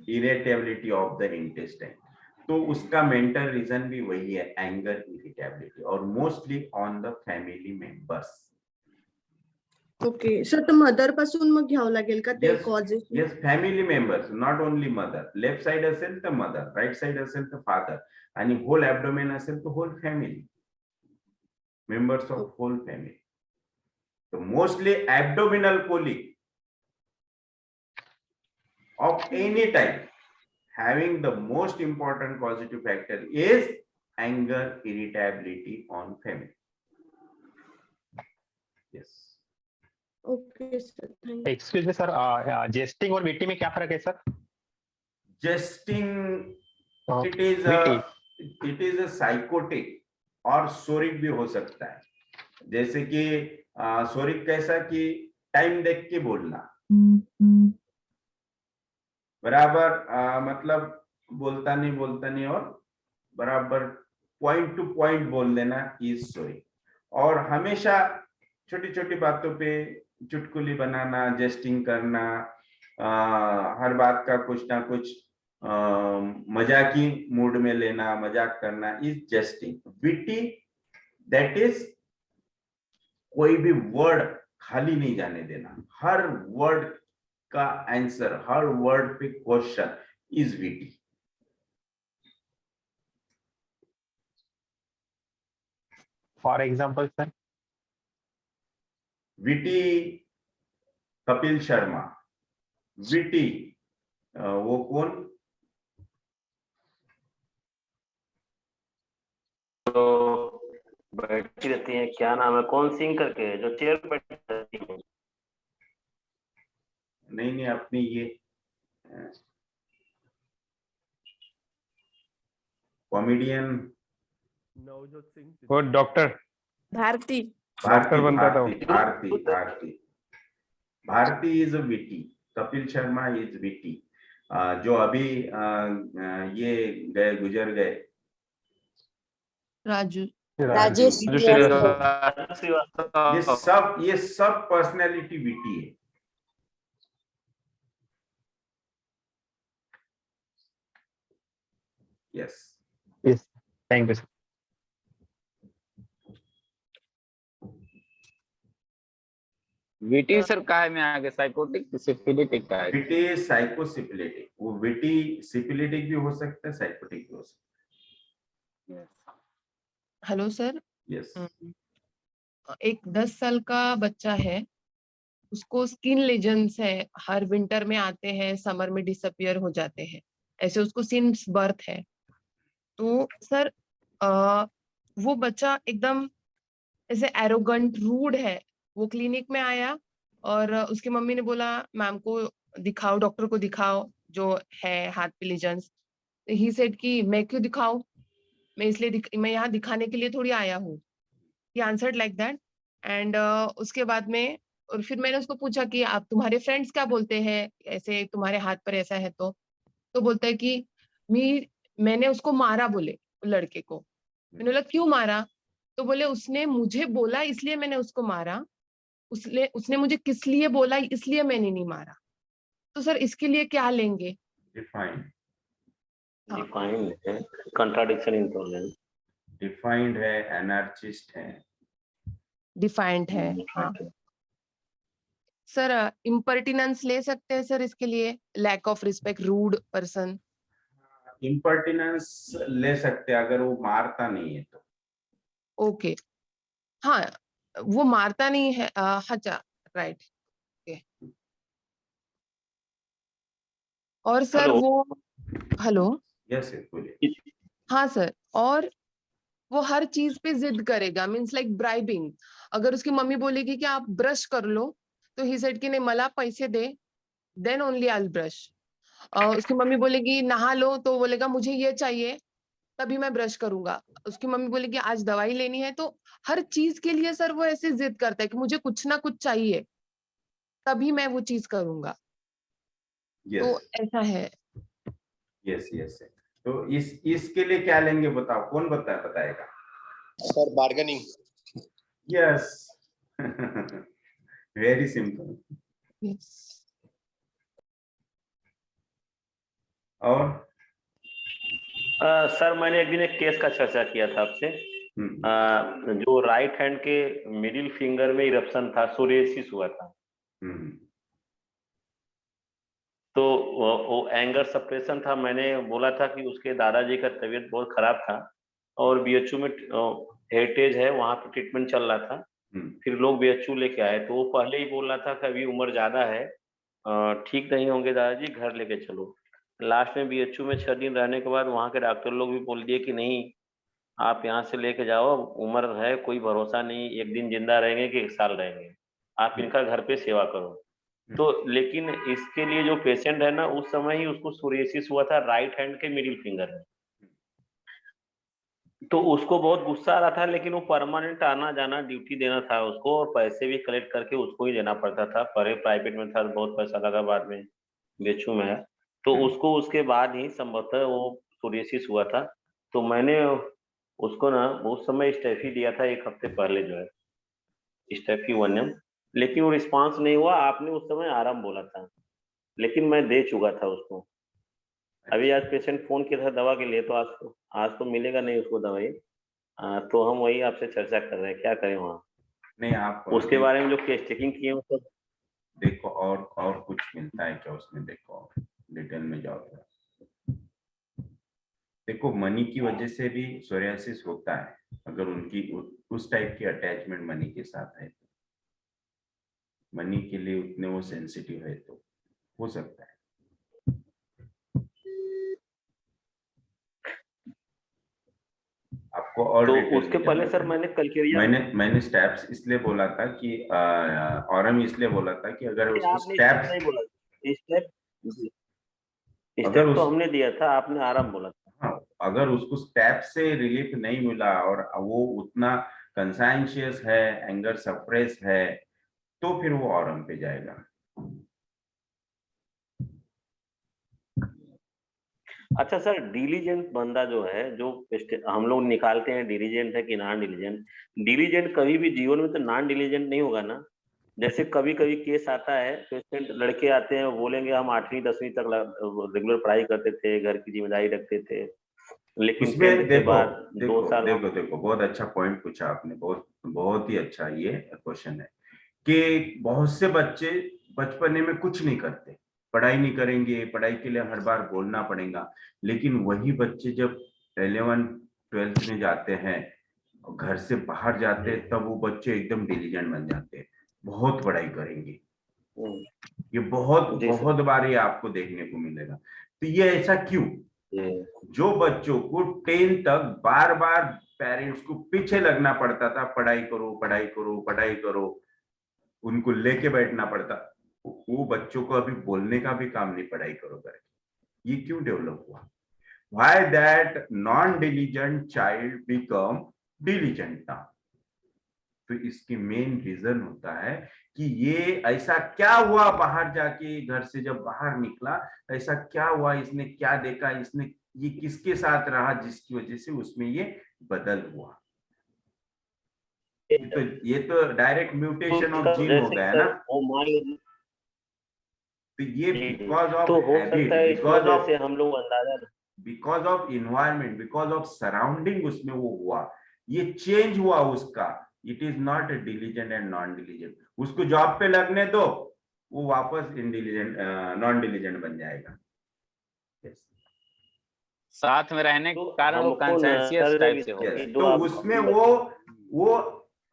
Irritability of the intestine. तो उसका मेंटल रीजन भी वही है, एंगर, इरिटेबिलिटी, और mostly on the family members. Okay, so तर मदर पासून मग घ्यावं लागेल का ते causes? Yes, family members, not only mother. Left side असेल तर मदर, राइट साइड असेल तर फादर, आणि होल ॲब्डोमेन असेल तर whole family, members of whole family. तो mostly abdominal colic of any type having the most important causative factor is anger, irritability on family. Yes. Okay sir, thank you. Excuse me sir, jesting और VT में क्या फर्क है sir? Jesting, it is a psychotic और सोरिक भी हो सकता है. जैसे कि सोरिक कैसा कि टाइम देख के बोलना, बराबर मतलब बोलता नहीं और बराबर पॉइंट टू पॉइंट बोल देना इज सोरिक. और हमेशा छोटी छोटी बातों पे चुटकुली बनाना, जेस्टिंग करना, हर बात का कुछ ना कुछ मजाकी मूड में लेना, मजाक करना is jesting. Witty, that is कोई भी वर्ड खाली नहीं जाने देना, हर वर्ड का आंसर, हर वर्ड पे question is witty. For example sir? Witty Kapil Sharma. Witty वो कौन? तो बैठी रहती है, क्या नाम है, कौन सिंग करके है, जो चेयर पे बैठी रहती है? नहीं, अपनी ये कॉमेडियन नवजोत सिंह, वो डॉक्टर भारती. डॉक्टर बनता था. Bharti is a witty. Kapil Sharma is witty. जो अभी ये गए, गुजर गए, राजेश ये सब पर्सनैलिटी विटी है. Yes. Yes. Thank you, sir. Witty sir का है में आगे साइकोटिक सिफिलिटिक का है. Witty psychosyphilitic. वो विटी सिपिलिटिक भी हो सकता है, साइकोटिक भी हो सकता है. Hello sir. यस. एक 10 साल का बच्चा है, उसको स्किन लेजन्स है, हर विंटर में आते हैं, समर में डिसअपियर हो जाते हैं, ऐसे उसको सिंस बर्थ है. तो सर वो बच्चा एकदम ऐसे एरोगेंट, रूड है. वो क्लिनिक में आया और उसकी मम्मी ने बोला मैम को दिखाओ, डॉक्टर को दिखाओ जो है हाथ पे लेजन्स. ही सेड कि मैं क्यों दिखाऊं, मैं यहाँ दिखाने के लिए थोड़ी आया हूँ. He answered like that. And उसके बाद में और फिर मैंने उसको पूछा कि आप, तुम्हारे फ्रेंड्स क्या बोलते हैं ऐसे तुम्हारे हाथ पर ऐसा है? तो बोलता है कि मैंने उसको मारा, बोले लड़के को. मैंने बोला क्यों मारा? तो बोले उसने मुझे बोला इसलिए मैंने उसको मारा, उसने मुझे किस लिए बोला इसलिए मैंने नहीं मारा. तो सर इसके लिए क्या लेंगे? डिफाइंड है, कंट्राडिक्शन इंटॉलरेंस. डिफाइंड है, एनार्चिस्ट है. डिफाइंड है. हाँ सर. इम्पर्टिनेंस ले सकते हैं सर इसके लिए? Lack of respect, rude person. Impertinence ले सकते अगर वो मारता नहीं है तो. ओके. हाँ, वो मारता नहीं है. अच्छा, राइट. और सर वो, हेलो. यस, बोलिए. हाँ सर. और वो हर चीज पे जिद करेगा, मीन्स लाइक ब्राइबिंग. अगर उसकी मम्मी बोलेगी कि आप ब्रश कर लो, तो ही सेड कि नहीं, मला पैसे दे, then only I will brush. उसकी मम्मी बोलेगी नहा लो, तो बोलेगा मुझे ये चाहिए, तभी मैं ब्रश करूंगा। उसकी मम्मी बोलेगी आज दवाई लेनी है, तो हर चीज के लिए सर वो ऐसे जिद करता है कि मुझे कुछ ना कुछ चाहिए, तभी मैं वो चीज करूंगा। तो यस ऐसा है। Yes yes. तो इसके लिए क्या लेंगे बताओ, कौन बताएगा? Sir bargaining. Yes very simple. और सर मैंने एक दिन एक केस का चर्चा किया था आपसे। जो राइट हैंड के मिडिल फिंगर में इरप्शन था, सोरियासिस हुआ था। तो वो एंगर सप्रेशन था। मैंने बोला था कि उसके दादाजी का तबीयत बहुत खराब था और बीएचयू में हेरिटेज है, वहां पे ट्रीटमेंट चल रहा था। फिर लोग बीएचयू लेके आए, तो वो पहले ही बोल रहा था कि अभी उम्र ज्यादा है, ठीक नहीं होंगे दादाजी, घर लेके चलो। लास्ट में बीएचयू में 6 दिन रहने के बाद वहां के डॉक्टर लोग भी बोल दिए कि नहीं, आप यहाँ से लेके जाओ, उम्र है, कोई भरोसा नहीं, एक दिन जिंदा रहेंगे कि 1 साल रहेंगे, आप इनका घर पे सेवा करो। तो लेकिन इसके लिए जो पेशेंट है ना, उस समय ही उसको सोरियासिस हुआ था राइट हैंड के मिडिल फिंगर में। तो उसको बहुत गुस्सा आ रहा था, लेकिन वो परमानेंट आना जाना ड्यूटी देना था उसको, और पैसे भी कलेक्ट करके उसको ही देना पड़ता था। पहले प्राइवेट में था, बहुत पैसा लगा, बाद में बीएचयू में है। तो उसको उसके बाद ही संभवतः वो सोरियासिस हुआ था। तो मैंने उसको ना उस समय स्टेफी दिया था 1 हफ्ते पहले, जो है स्टेफी 1M, लेकिन वो रिस्पांस नहीं हुआ। आपने उस समय आराम बोला था, लेकिन मैं दे चुका था उसको। अभी आज पेशेंट फोन किया था दवा के लिए, तो आज तो मिलेगा नहीं उसको दवाई। तो हम वही आपसे चर्चा कर रहे हैं, क्या करें वहाँ। नहीं, आप उसके बारे में जो केस चेकिंग किए वो सब देखो, और कुछ मिलता है क्या उसमें, देखो डिटेल में जाओ। देखो मनी की वजह से भी सोरियासिस होता है, अगर उनकी उस टाइप की अटैचमेंट मनी के साथ है, तो मनी के लिए उतने वो सेंसिटिव है, तो हो सकता है। आपको और तो डिटेल उसके पहले सर मैंने कल्केरिया मैंने स्टेप्स इसलिए बोला था कि ऑरम इसलिए बोला था कि अगर उसको स्टेप्स नहीं बोला, स्टेप अगर तो हमने दिया था, आपने आराम बोला था। हाँ, अगर उसको स्टेप से रिलीफ नहीं मिला और वो उतना कंसाइंशियस है, एंगर सप्रेस है, तो फिर वो ऑरम पे जाएगा। अच्छा सर, डिलीजेंट बंदा जो है, जो हम लोग निकालते हैं डिलीजेंट है कि नॉन डिलीजेंट, डिलीजेंट कभी भी जीवन में तो नॉन डिलीजेंट नहीं होगा ना। जैसे कभी कभी केस आता है, पेशेंट लड़के आते हैं, बोलेंगे हम 8वीं 10वीं तक रेगुलर पढ़ाई करते थे, घर की जिम्मेदारी रखते थे, लेकिन उसमें देखो 2 साल देखो बहुत अच्छा पॉइंट पूछा आपने, बहुत ही अच्छा ये क्वेश्चन है कि बहुत से बच्चे बचपने में कुछ नहीं करते, पढ़ाई नहीं करेंगे, पढ़ाई के लिए हर बार बोलना पड़ेगा, लेकिन वही बच्चे जब 11 12th में जाते हैं, घर से बाहर जाते हैं, तब वो बच्चे एकदम डिलीजेंट बन जाते हैं, बहुत पढ़ाई करेंगे। ये बहुत बार ये आपको देखने को मिलेगा। तो ये ऐसा क्यों? जो बच्चों को 10 तक बार बार पेरेंट्स को पीछे लगना पड़ता था, पढ़ाई करो पढ़ाई करो पढ़ाई करो, उनको लेके बैठना पड़ता, वो बच्चों को अभी बोलने का भी काम नहीं, पढ़ाई करो करके। ये क्यों डेवलप हुआ? Why that non-diligent child become diligent now? तो इसकी मेन रीजन होता है कि ये ऐसा क्या हुआ, बाहर जाके घर से जब बाहर निकला, ऐसा क्या हुआ, इसने क्या देखा, इसने ये किसके साथ रहा जिसकी वजह से उसमें ये बदल हुआ। ये तो डायरेक्ट म्यूटेशन ऑफ जीन हो गया ना। तो ये because of habit, because of environment, because of surrounding उसमें वो हुआ, ये चेंज हुआ उसका। It is not diligent and non diligent. उसको जॉब पे लगने दो, वो वापस इनडिलीजेंट नॉन डिलीजेंट बन जाएगा। साथ में रहने के कारण वो कॉन्शियस टाइप से हो गए। तो उसमें वो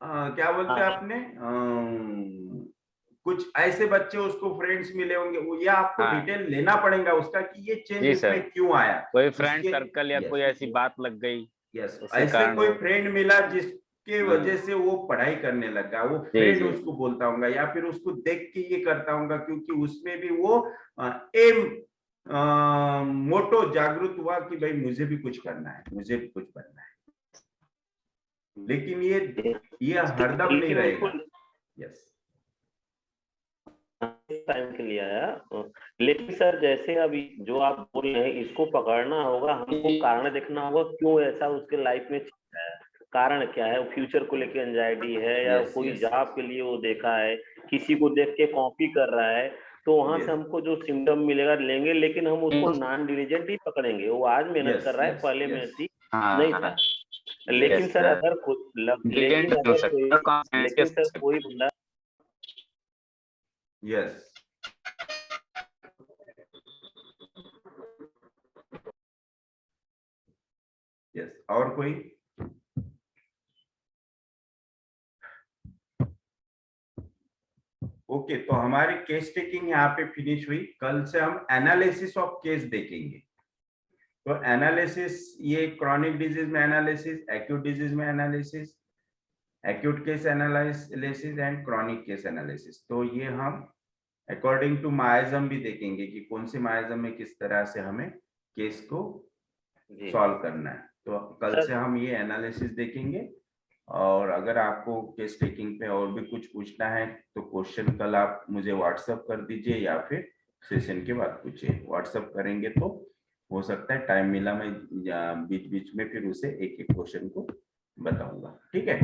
क्या बोलते हैं आपने, कुछ ऐसे बच्चे उसको फ्रेंड्स मिले होंगे, वो ये आपको डिटेल लेना पड़ेगा उसका कि ये चेंज इसमें क्यों आया। कोई फ्रेंड सर्कल या कोई ऐसी बात लग गई, ऐसे कोई फ्रेंड मिला जिसके वजह से वो पढ़ाई करने लगा, वो फ्रेंड उसको बोलता होगा या फिर उसको देख के ये करता होगा, क्योंकि उसमें भी वो एम मोटो जागृत हुआ कि भाई मुझे भी कुछ करना है, मुझे भी कुछ बनना है, लेकिन ये हरदम नहीं रहेगा। यस, टाइम के लिए आया। लेकिन सर जैसे अभी जो आप बोल रहे हैं इसको पकड़ना होगा, हमको कारण देखना होगा क्यों ऐसा उसके लाइफ में है, कारण क्या है, फ्यूचर को लेके एंजाइटी है या कोई जॉब के लिए वो देखा है, किसी को देख के कॉपी कर रहा है, तो वहां से हमको जो सिम्टम मिलेगा लेंगे, लेकिन हम उसको नॉन डिलीजेंट ही पकड़ेंगे। वो आज मेहनत कर रहा है, पहले मेहनत नहीं था। लेकिन सर अगर लेकिन सर कोई बंदा यस यस, और कोई? ओके, तो हमारी केस टेकिंग यहाँ पे फिनिश हुई। कल से हम एनालिसिस ऑफ केस देखेंगे। तो एनालिसिस, ये क्रॉनिक डिजीज में एनालिसिस, एक्यूट डिजीज में analysis, acute case analysis and chronic case analysis. तो ये हम अकॉर्डिंग टू मायाजम भी देखेंगे कि कौन से मायाजम में किस तरह से हमें केस को सॉल्व करना है। तो कल से हम ये एनालिसिस देखेंगे। और अगर आपको केस टेकिंग पे और भी कुछ पूछना है तो क्वेश्चन कल आप मुझे व्हाट्सएप कर दीजिए या फिर सेशन के बाद पूछिए। व्हाट्सएप करेंगे तो हो सकता है टाइम मिला मैं बीच बीच में फिर उसे एक एक क्वेश्चन को बताऊंगा। ठीक है?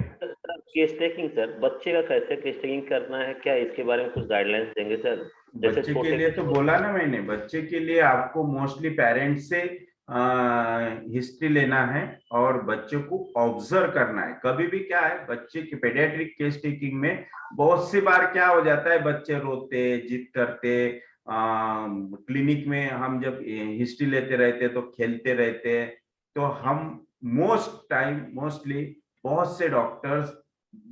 केस टेकिंग सर, बच्चे का कैसे केस टेकिंग करना है, क्या इसके बारे में कुछ गाइडलाइंस देंगे सर? बच्चे के लिए तो बोला ना मैंने, बच्चे के लिए आपको मोस्टली पेरेंट्स से हिस्ट्री लेना है और बच्चे को ऑब्जर्व करना है। कभी भी क्या है, बच्चे की पेडियाट्रिक केस टेकिंग में बहुत सी बार क्या हो जाता है, बच्चे रोते, जिद करते, क्लिनिक में हम जब हिस्ट्री लेते रहते तो खेलते रहते। तो हम मोस्टली बहुत से डॉक्टर्स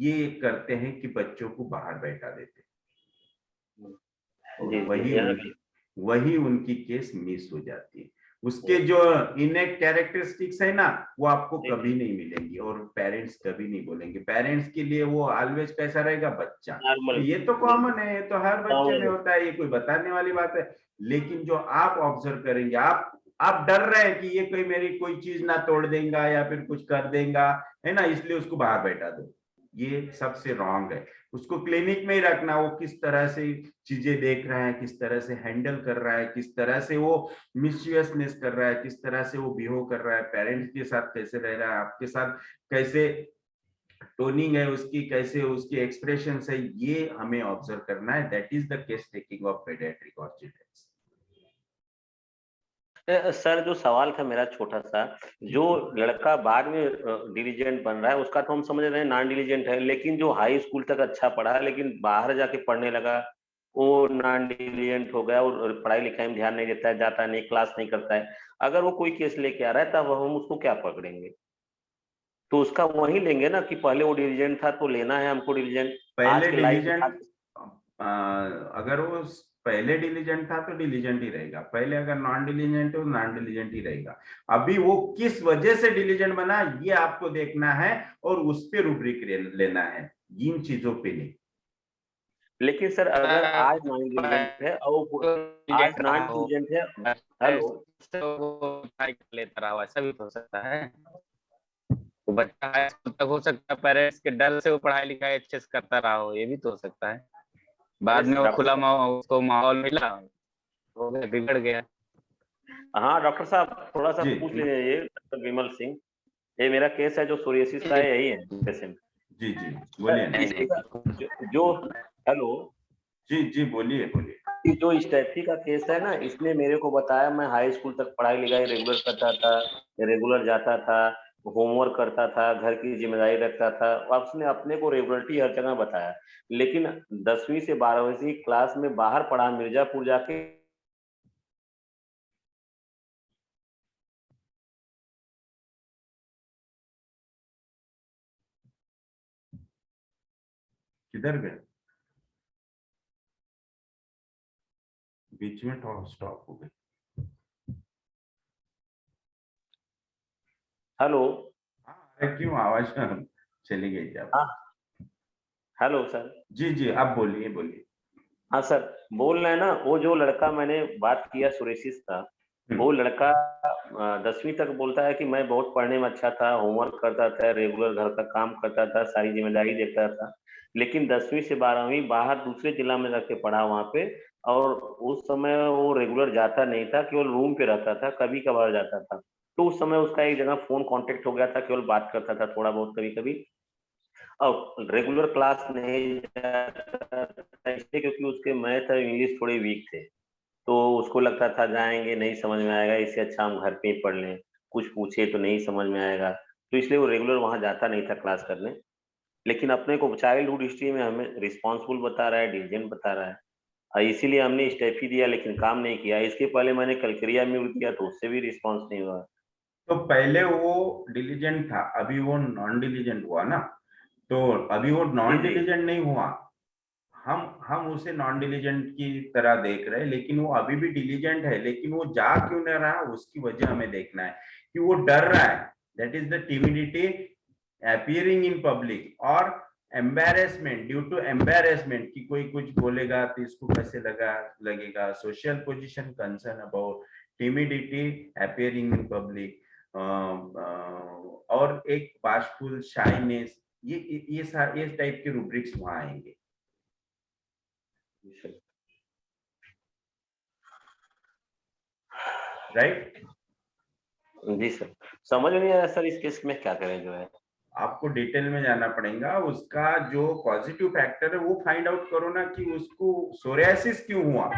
ये करते हैं कि बच्चों को बाहर बैठा देते, वही उनकी केस मिस हो जाती है। उसके जो इनेक्ट कैरेक्टरिस्टिक्स है ना, वो आपको कभी नहीं मिलेंगी और पेरेंट्स कभी नहीं बोलेंगे। पेरेंट्स के लिए वो ऑलवेज कैसा रहेगा, बच्चा, ये तो कॉमन है, ये तो हर बच्चे में होता है, ये कोई बताने वाली बात है। लेकिन जो आप ऑब्जर्व करेंगे, आप डर रहे हैं कि ये कोई मेरी कोई चीज ना तोड़ देगा या फिर कुछ कर देगा, है ना, इसलिए उसको बाहर बैठा दो। ये सबसे रॉन्ग है। उसको क्लिनिक में ही रखना, वो किस तरह से चीजें देख रहा है, किस तरह से हैंडल कर रहा है, किस तरह से वो मिसचियसनेस कर रहा है, किस तरह से वो बिहेव कर रहा है, पेरेंट्स के साथ कैसे रह रहा है, आपके साथ कैसे टोनिंग है उसकी, कैसे उसकी एक्सप्रेशन है, ये हमें ऑब्जर्व करना है। That is the case taking of paediatric और चिल्ड्रंस। सर जो सवाल था मेरा छोटा सा, जो लड़का बाद में डिलीजेंट बन रहा है उसका तो हम समझ रहे हैं नॉन डिलीजेंट है, लेकिन जो हाई स्कूल तक अच्छा पढ़ा है लेकिन बाहर जाके पढ़ने लगा, वो नॉन डिलीजेंट हो गया और पढ़ाई लिखाई में ध्यान नहीं देता है, जाता नहीं, क्लास नहीं करता है। अगर वो कोई केस लेके आ रहा है तब हम उसको क्या पकड़ेंगे? तो उसका वही लेंगे ना कि पहले वो डिलीजेंट था तो लेना है हमको डिलीजेंट। पहले डिलीजेंट, अगर वो पहले डिलीजेंट था तो डिलीजेंट ही रहेगा, पहले अगर नॉन डिलीजेंट है तो नॉन डिलीजेंट ही रहेगा। अभी वो किस वजह से डिलीजेंट बना ये आपको देखना है और उस पे रूब्रिक लेना है, इन चीजों पे नहीं। लेकिन सर अगर आज नॉन डिलीजेंट है और आज नॉन डिलीजेंट है, हेलो, लेता रहा, ऐसा भी हो सकता है। तो बच्चा हाई स्कूल तक हो सकता है पेरेंट्स के डर से वो पढ़ाई लिखाई अच्छे से करता रहा हो, ये भी तो हो सकता है। बाद में वो खुला उसको माहौल मिला, हो गया, बिगड़ गया। हाँ डॉक्टर साहब थोड़ा सा पूछ लीजिए, ये डॉक्टर विमल सिंह, ये मेरा केस है जो सोरियासिस का है, यही है पेशेंट। जी जी बोलिए। जो हेलो, जी बोलिए बोलिए। जो स्टैफी का केस है ना, इसने मेरे को बताया मैं हाई स्कूल तक पढ़ाई लिखाई रेगुलर करता था, रेगुलर जाता था, होमवर्क करता था, घर की जिम्मेदारी रखता था, और उसने अपने को रेगुलरिटी हर जगह बताया। लेकिन 10वीं से 12वीं क्लास में बाहर पढ़ा मिर्जापुर जाके, किधर गए? बीच में स्टॉप हो गए। हेलो, क्यों आवाज चली गई क्या? Hello sir. जी आप बोलिए। हाँ सर, बोल रहे हैं ना, वो जो लड़का मैंने बात किया सुरेशिस का, वो लड़का 10वीं तक बोलता है कि मैं बहुत पढ़ने में अच्छा था, होमवर्क करता था, रेगुलर घर का काम करता था, सारी जिम्मेदारी देखता था, लेकिन 10वीं से 12वीं बाहर दूसरे जिला में रख के पढ़ा वहाँ पे, और उस समय वो रेगुलर जाता नहीं था, केवल रूम पे रहता था, कभी कभार जाता था। तो उस समय उसका एक जगह फोन कांटेक्ट हो गया था, केवल बात करता था थोड़ा बहुत कभी कभी, और रेगुलर क्लास नहीं जाता था इसलिए क्योंकि उसके मैथ और इंग्लिश थोड़े वीक थे। तो उसको लगता था जाएंगे नहीं समझ में आएगा, इससे अच्छा हम घर पे ही पढ़ लें, कुछ पूछे तो नहीं समझ में आएगा, तो इसलिए वो रेगुलर वहां जाता नहीं था क्लास करने। लेकिन अपने को चाइल्डहुड हिस्ट्री में हमें रिस्पॉन्सिबल बता रहा है, डिलीजेंट बता रहा है, और इसीलिए हमने स्टेफी दिया लेकिन काम नहीं किया। इसके पहले मैंने कलकरिया म्यूट किया तो उससे भी रिस्पॉन्स नहीं हुआ। तो पहले वो डिलीजेंट था, अभी वो नॉन डिलीजेंट हुआ ना, तो अभी वो नॉन डिलीजेंट नहीं हुआ, हम उसे नॉन डिलीजेंट की तरह देख रहे हैं, लेकिन वो अभी भी डिलीजेंट है, लेकिन वो जा क्यों नहीं रहा उसकी वजह हमें देखना है कि वो डर रहा है, that is the timidity appearing in public, और एम्बेरसमेंट, ड्यू टू एम्बेरसमेंट कि कोई कुछ बोलेगा तो इसको कैसे लगेगा, social position, concern about timidity appearing in public, और एक बाशफुल शाइनेस, ये टाइप के रूब्रिक्स वहां आएंगे। राइट? जी सर, समझ नहीं आया सर इस केस में क्या करें जो है। आपको डिटेल में जाना पड़ेगा, उसका जो पॉजिटिव फैक्टर है वो फाइंड आउट करो ना कि उसको सोरियासिस क्यों हुआ।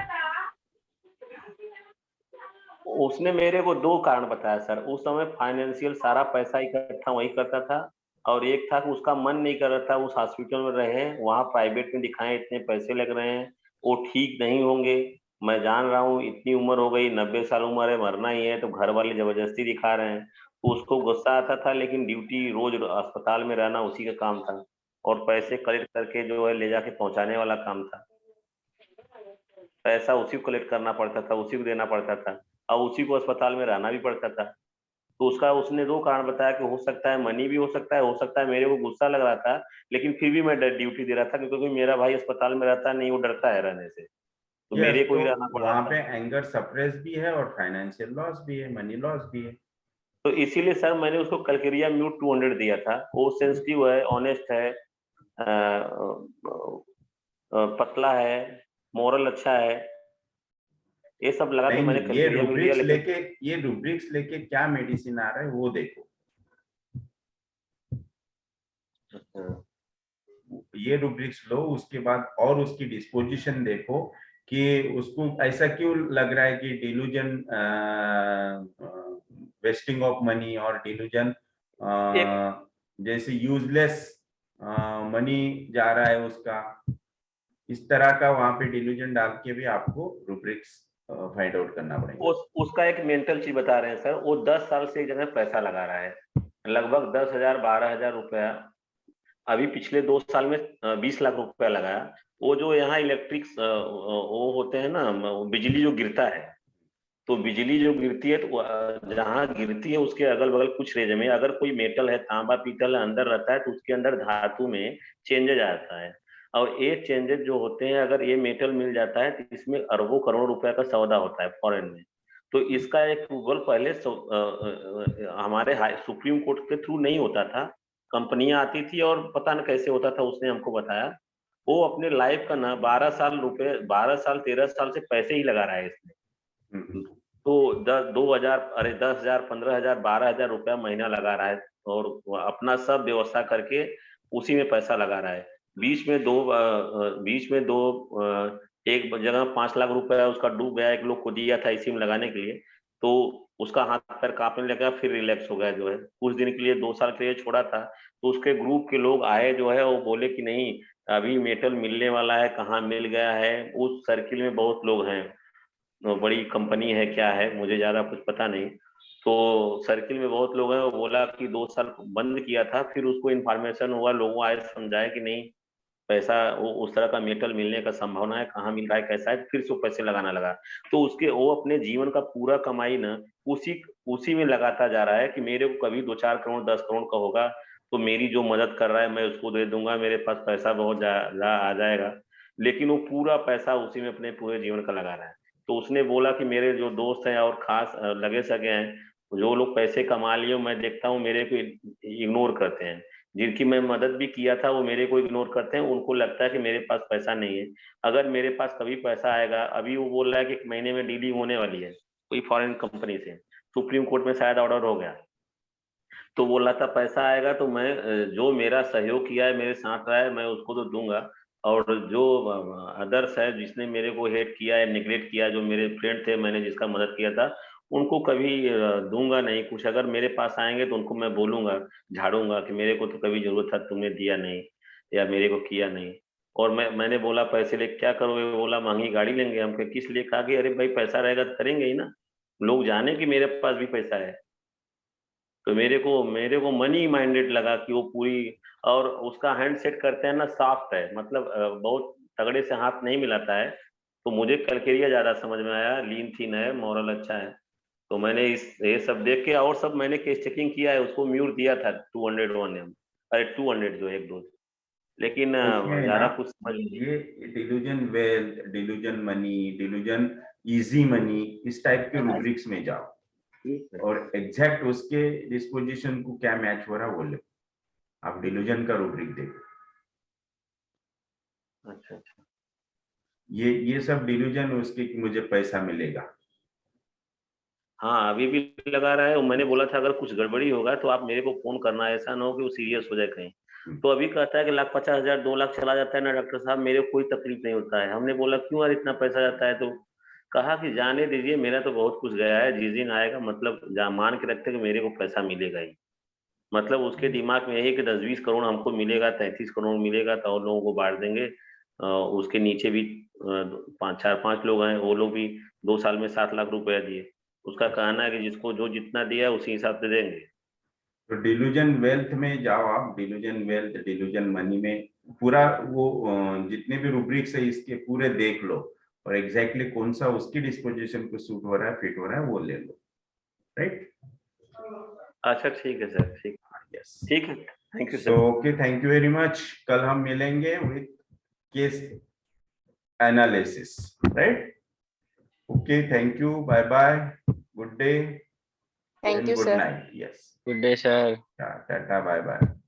उसने मेरे को 2 कारण बताया सर। उस समय फाइनेंशियल सारा पैसा इकट्ठा वही करता था, और एक था कि उसका मन नहीं कर रहा था उस हॉस्पिटल में रहे, वहां प्राइवेट में दिखाएं, इतने पैसे लग रहे हैं, वो ठीक नहीं होंगे, मैं जान रहा हूँ इतनी उम्र हो गई, 90 साल उम्र है, मरना ही है, तो घर वाले जबरदस्ती दिखा रहे हैं, तो उसको गुस्सा आता था, लेकिन ड्यूटी रोज अस्पताल में रहना उसी का काम था, और पैसे कलेक्ट करके जो है ले जाके पहुंचाने वाला काम था, पैसा उसी को कलेक्ट करना पड़ता था, उसी को देना पड़ता था, और उसी को अस्पताल में रहना भी पड़ता था। तो उसका उसने 2 कारण बताया कि हो सकता है मनी भी हो सकता है मेरे को गुस्सा लग रहा था, लेकिन फिर भी मैं ड्यूटी दे रहा था क्योंकि मेरा भाई अस्पताल में रहता नहीं, वो डरता है रहने से, तो मेरे को ही रहना पड़ रहा वहां था। पे एंगर सप्रेस भी है और फाइनेंशियल लॉस भी है, मनी लॉस भी है। तो इसीलिए सर मैंने उसको कलकरिया म्यूट 200 दिया था। वो सेंसिटिव है, ऑनेस्ट है, पतला है, मोरल अच्छा है, ये सब लगा के मैंने कलकरिया म्यूट दिया। लेकिन ये रूब्रिक्स लेके क्या मेडिसिन आ रहा है वो देखो, ये रूब्रिक्स लो, उसके बाद और उसकी डिस्पोजिशन देखो कि उसको ऐसा क्यों लग रहा है कि डिलूजन, वेस्टिंग ऑफ मनी और डिलूजन, जैसे यूजलेस मनी जा रहा है उसका, इस तरह का वहां पे डिलूजन डाल के भी आपको रूब्रिक्स फाइंड आउट करना पड़ेगा। उसका एक मेंटल चीज बता रहे हैं सर, वो 10 साल से एक जगह पैसा लगा रहा है, लगभग 10,000 12,000 रुपया, अभी पिछले 2 साल में 20 लाख रुपया लगाया। वो जो यहाँ इलेक्ट्रिक वो होते हैं ना, बिजली जो गिरता है, तो बिजली जो गिरती है तो जहाँ गिरती है उसके अगल बगल कुछ रेंज में अगर कोई मेटल है, तांबा पीतल अंदर रहता है, तो उसके अंदर धातु में चेंजेज आता है, और ये चेंजेस जो होते हैं, अगर ये मेटल मिल जाता है तो इसमें अरबों करोड़ रुपए का सौदा होता है फॉरेन में। तो इसका एक गूगल पहले हमारे सुप्रीम कोर्ट के थ्रू नहीं होता था, कंपनियां आती थी और पता न कैसे होता था, उसने हमको बताया। वो अपने लाइफ का ना 12 साल 13 साल से पैसे ही लगा रहा है इसमें। तो 10,000 15,000 12,000 रुपया महीना लगा रहा है, और अपना सब व्यवस्था करके उसी में पैसा लगा रहा है। बीच में दो एक जगह 5 लाख रुपया उसका डूब गया, एक लोग को दिया था इसी में लगाने के लिए, तो उसका हाथ पैर कांपने लगा, फिर रिलैक्स हो गया जो है, कुछ दिन के लिए 2 साल के लिए छोड़ा था। तो उसके ग्रुप के लोग आए जो है, वो बोले कि नहीं अभी मेटल मिलने वाला है, कहाँ मिल गया है, उस सर्किल में बहुत लोग हैं, बड़ी कंपनी है क्या है मुझे ज्यादा कुछ पता नहीं, तो सर्किल में बहुत लोग हैं। वो बोला कि 2 साल बंद किया था, फिर उसको इन्फॉर्मेशन हुआ, लोगों आए समझाया कि नहीं पैसा वो उस तरह का मेटल मिलने का संभावना है, कहाँ मिल रहा है कैसा है, फिर से पैसे लगाना लगा। तो उसके वो अपने जीवन का पूरा कमाई ना उसी में लगाता जा रहा है कि मेरे को कभी 2-4 करोड़ 10 करोड़ का होगा तो मेरी जो मदद कर रहा है मैं उसको दे दूंगा, मेरे पास पैसा बहुत आ जाएगा। लेकिन वो पूरा पैसा उसी में अपने पूरे जीवन का लगा रहा है। तो उसने बोला कि मेरे जो दोस्त हैं और खास लगे सगे हैं, जो लोग पैसे कमा लिए मैं देखता हूँ मेरे को इग्नोर करते हैं, जिनकी मैं मदद भी किया था वो मेरे को इग्नोर करते हैं। उनको लगता है कि मेरे पास पैसा नहीं है। अगर मेरे पास कभी पैसा आएगा, अभी वो बोल रहा है कि 1 महीने में डीलिंग होने वाली है कोई फॉरेन कंपनी से, सुप्रीम कोर्ट में शायद ऑर्डर हो गया, तो बोला था पैसा आएगा तो मैं जो मेरा सहयोग किया है, मेरे साथ रहा है, मैं उसको तो दूंगा, और जो अदर्स है जिसने मेरे को हेट किया है, निगलेक्ट किया, जो मेरे फ्रेंड थे मैंने जिसका मदद किया था, उनको कभी दूंगा नहीं कुछ। अगर मेरे पास आएंगे तो उनको मैं बोलूंगा, झाड़ूंगा कि मेरे को तो कभी जरूरत था तुमने दिया नहीं या मेरे को किया नहीं। और मैंने बोला पैसे लेके क्या करोगे, बोला महंगी गाड़ी लेंगे हम। किस लिए? कहा कि अरे भाई पैसा रहेगा तो करेंगे ही ना, लोग जाने कि मेरे पास भी पैसा है। तो मेरे को मनी माइंडेड लगा कि वो पूरी, और उसका हैंड सेट करते हैं ना सॉफ्ट है, मतलब बहुत तगड़े से हाथ नहीं मिलाता है। तो मुझे कलकेरिया ज्यादा समझ में आया, लीन थीन है, मॉरल अच्छा है। तो मैंने ये सब देख के, और सब मैंने केस चेकिंग किया है, उसको म्यूट दिया था 201 M, अरे 200 जो एक डोज, लेकिन ज्यादा कुछ समझ नहीं। ये delusion wealth, delusion money, delusion easy money, इस टाइप के रूब्रिक्स में जाओ और एग्जैक्ट उसके डिस्पोजिशन को क्या मैच हो रहा है वो लो। आप डिल्यूजन का रूब्रिक देखो। अच्छा अच्छा, ये सब डिल्यूजन उसके कि मुझे पैसा मिलेगा। हाँ अभी भी लगा रहा है। मैंने बोला था अगर कुछ गड़बड़ी होगा तो आप मेरे को फोन करना, ऐसा ना हो कि वो सीरियस हो जाए कहीं। तो अभी कहता है कि 1,50,000 2 लाख चला जाता है ना डॉक्टर साहब, मेरे को कोई तकलीफ नहीं होता है। हमने बोला क्यों यार इतना पैसा जाता है? तो कहा कि जाने दीजिए, मेरा तो बहुत कुछ गया है, जिस दिन आएगा मतलब मान के रखते कि मेरे को पैसा मिलेगा ही। मतलब उसके दिमाग में यही कि 10-20 करोड़ हमको मिलेगा, 33 करोड़ मिलेगा तो और लोगों को बांट देंगे। उसके नीचे भी 4-5 लोग हैं, वो लोग भी 2 साल में 7 लाख रुपया दिए। उसका कहना है कि जिसको जो जितना दिया उसी हिसाब से देंगे। तो डिल्यूजन वेल्थ में जाओ आप, डिल्यूजन वेल्थ, डिल्यूजन मनी में पूरा वो जितने भी रूब्रिक्स है इसके पूरे देख लो और एग्जैक्टली कौन सा उसकी डिस्पोजिशन को सूट हो रहा है, फिट हो रहा है, वो ले लो। राइट? अच्छा ठीक है सर, ठीक ठीक है, thank you sir. Okay, thank you very much. कल हम मिलेंगे with case analysis. Right? Okay, thank you, bye bye, good day, Thank you, good sir. Night. Yes, good day sir. Tata, bye bye.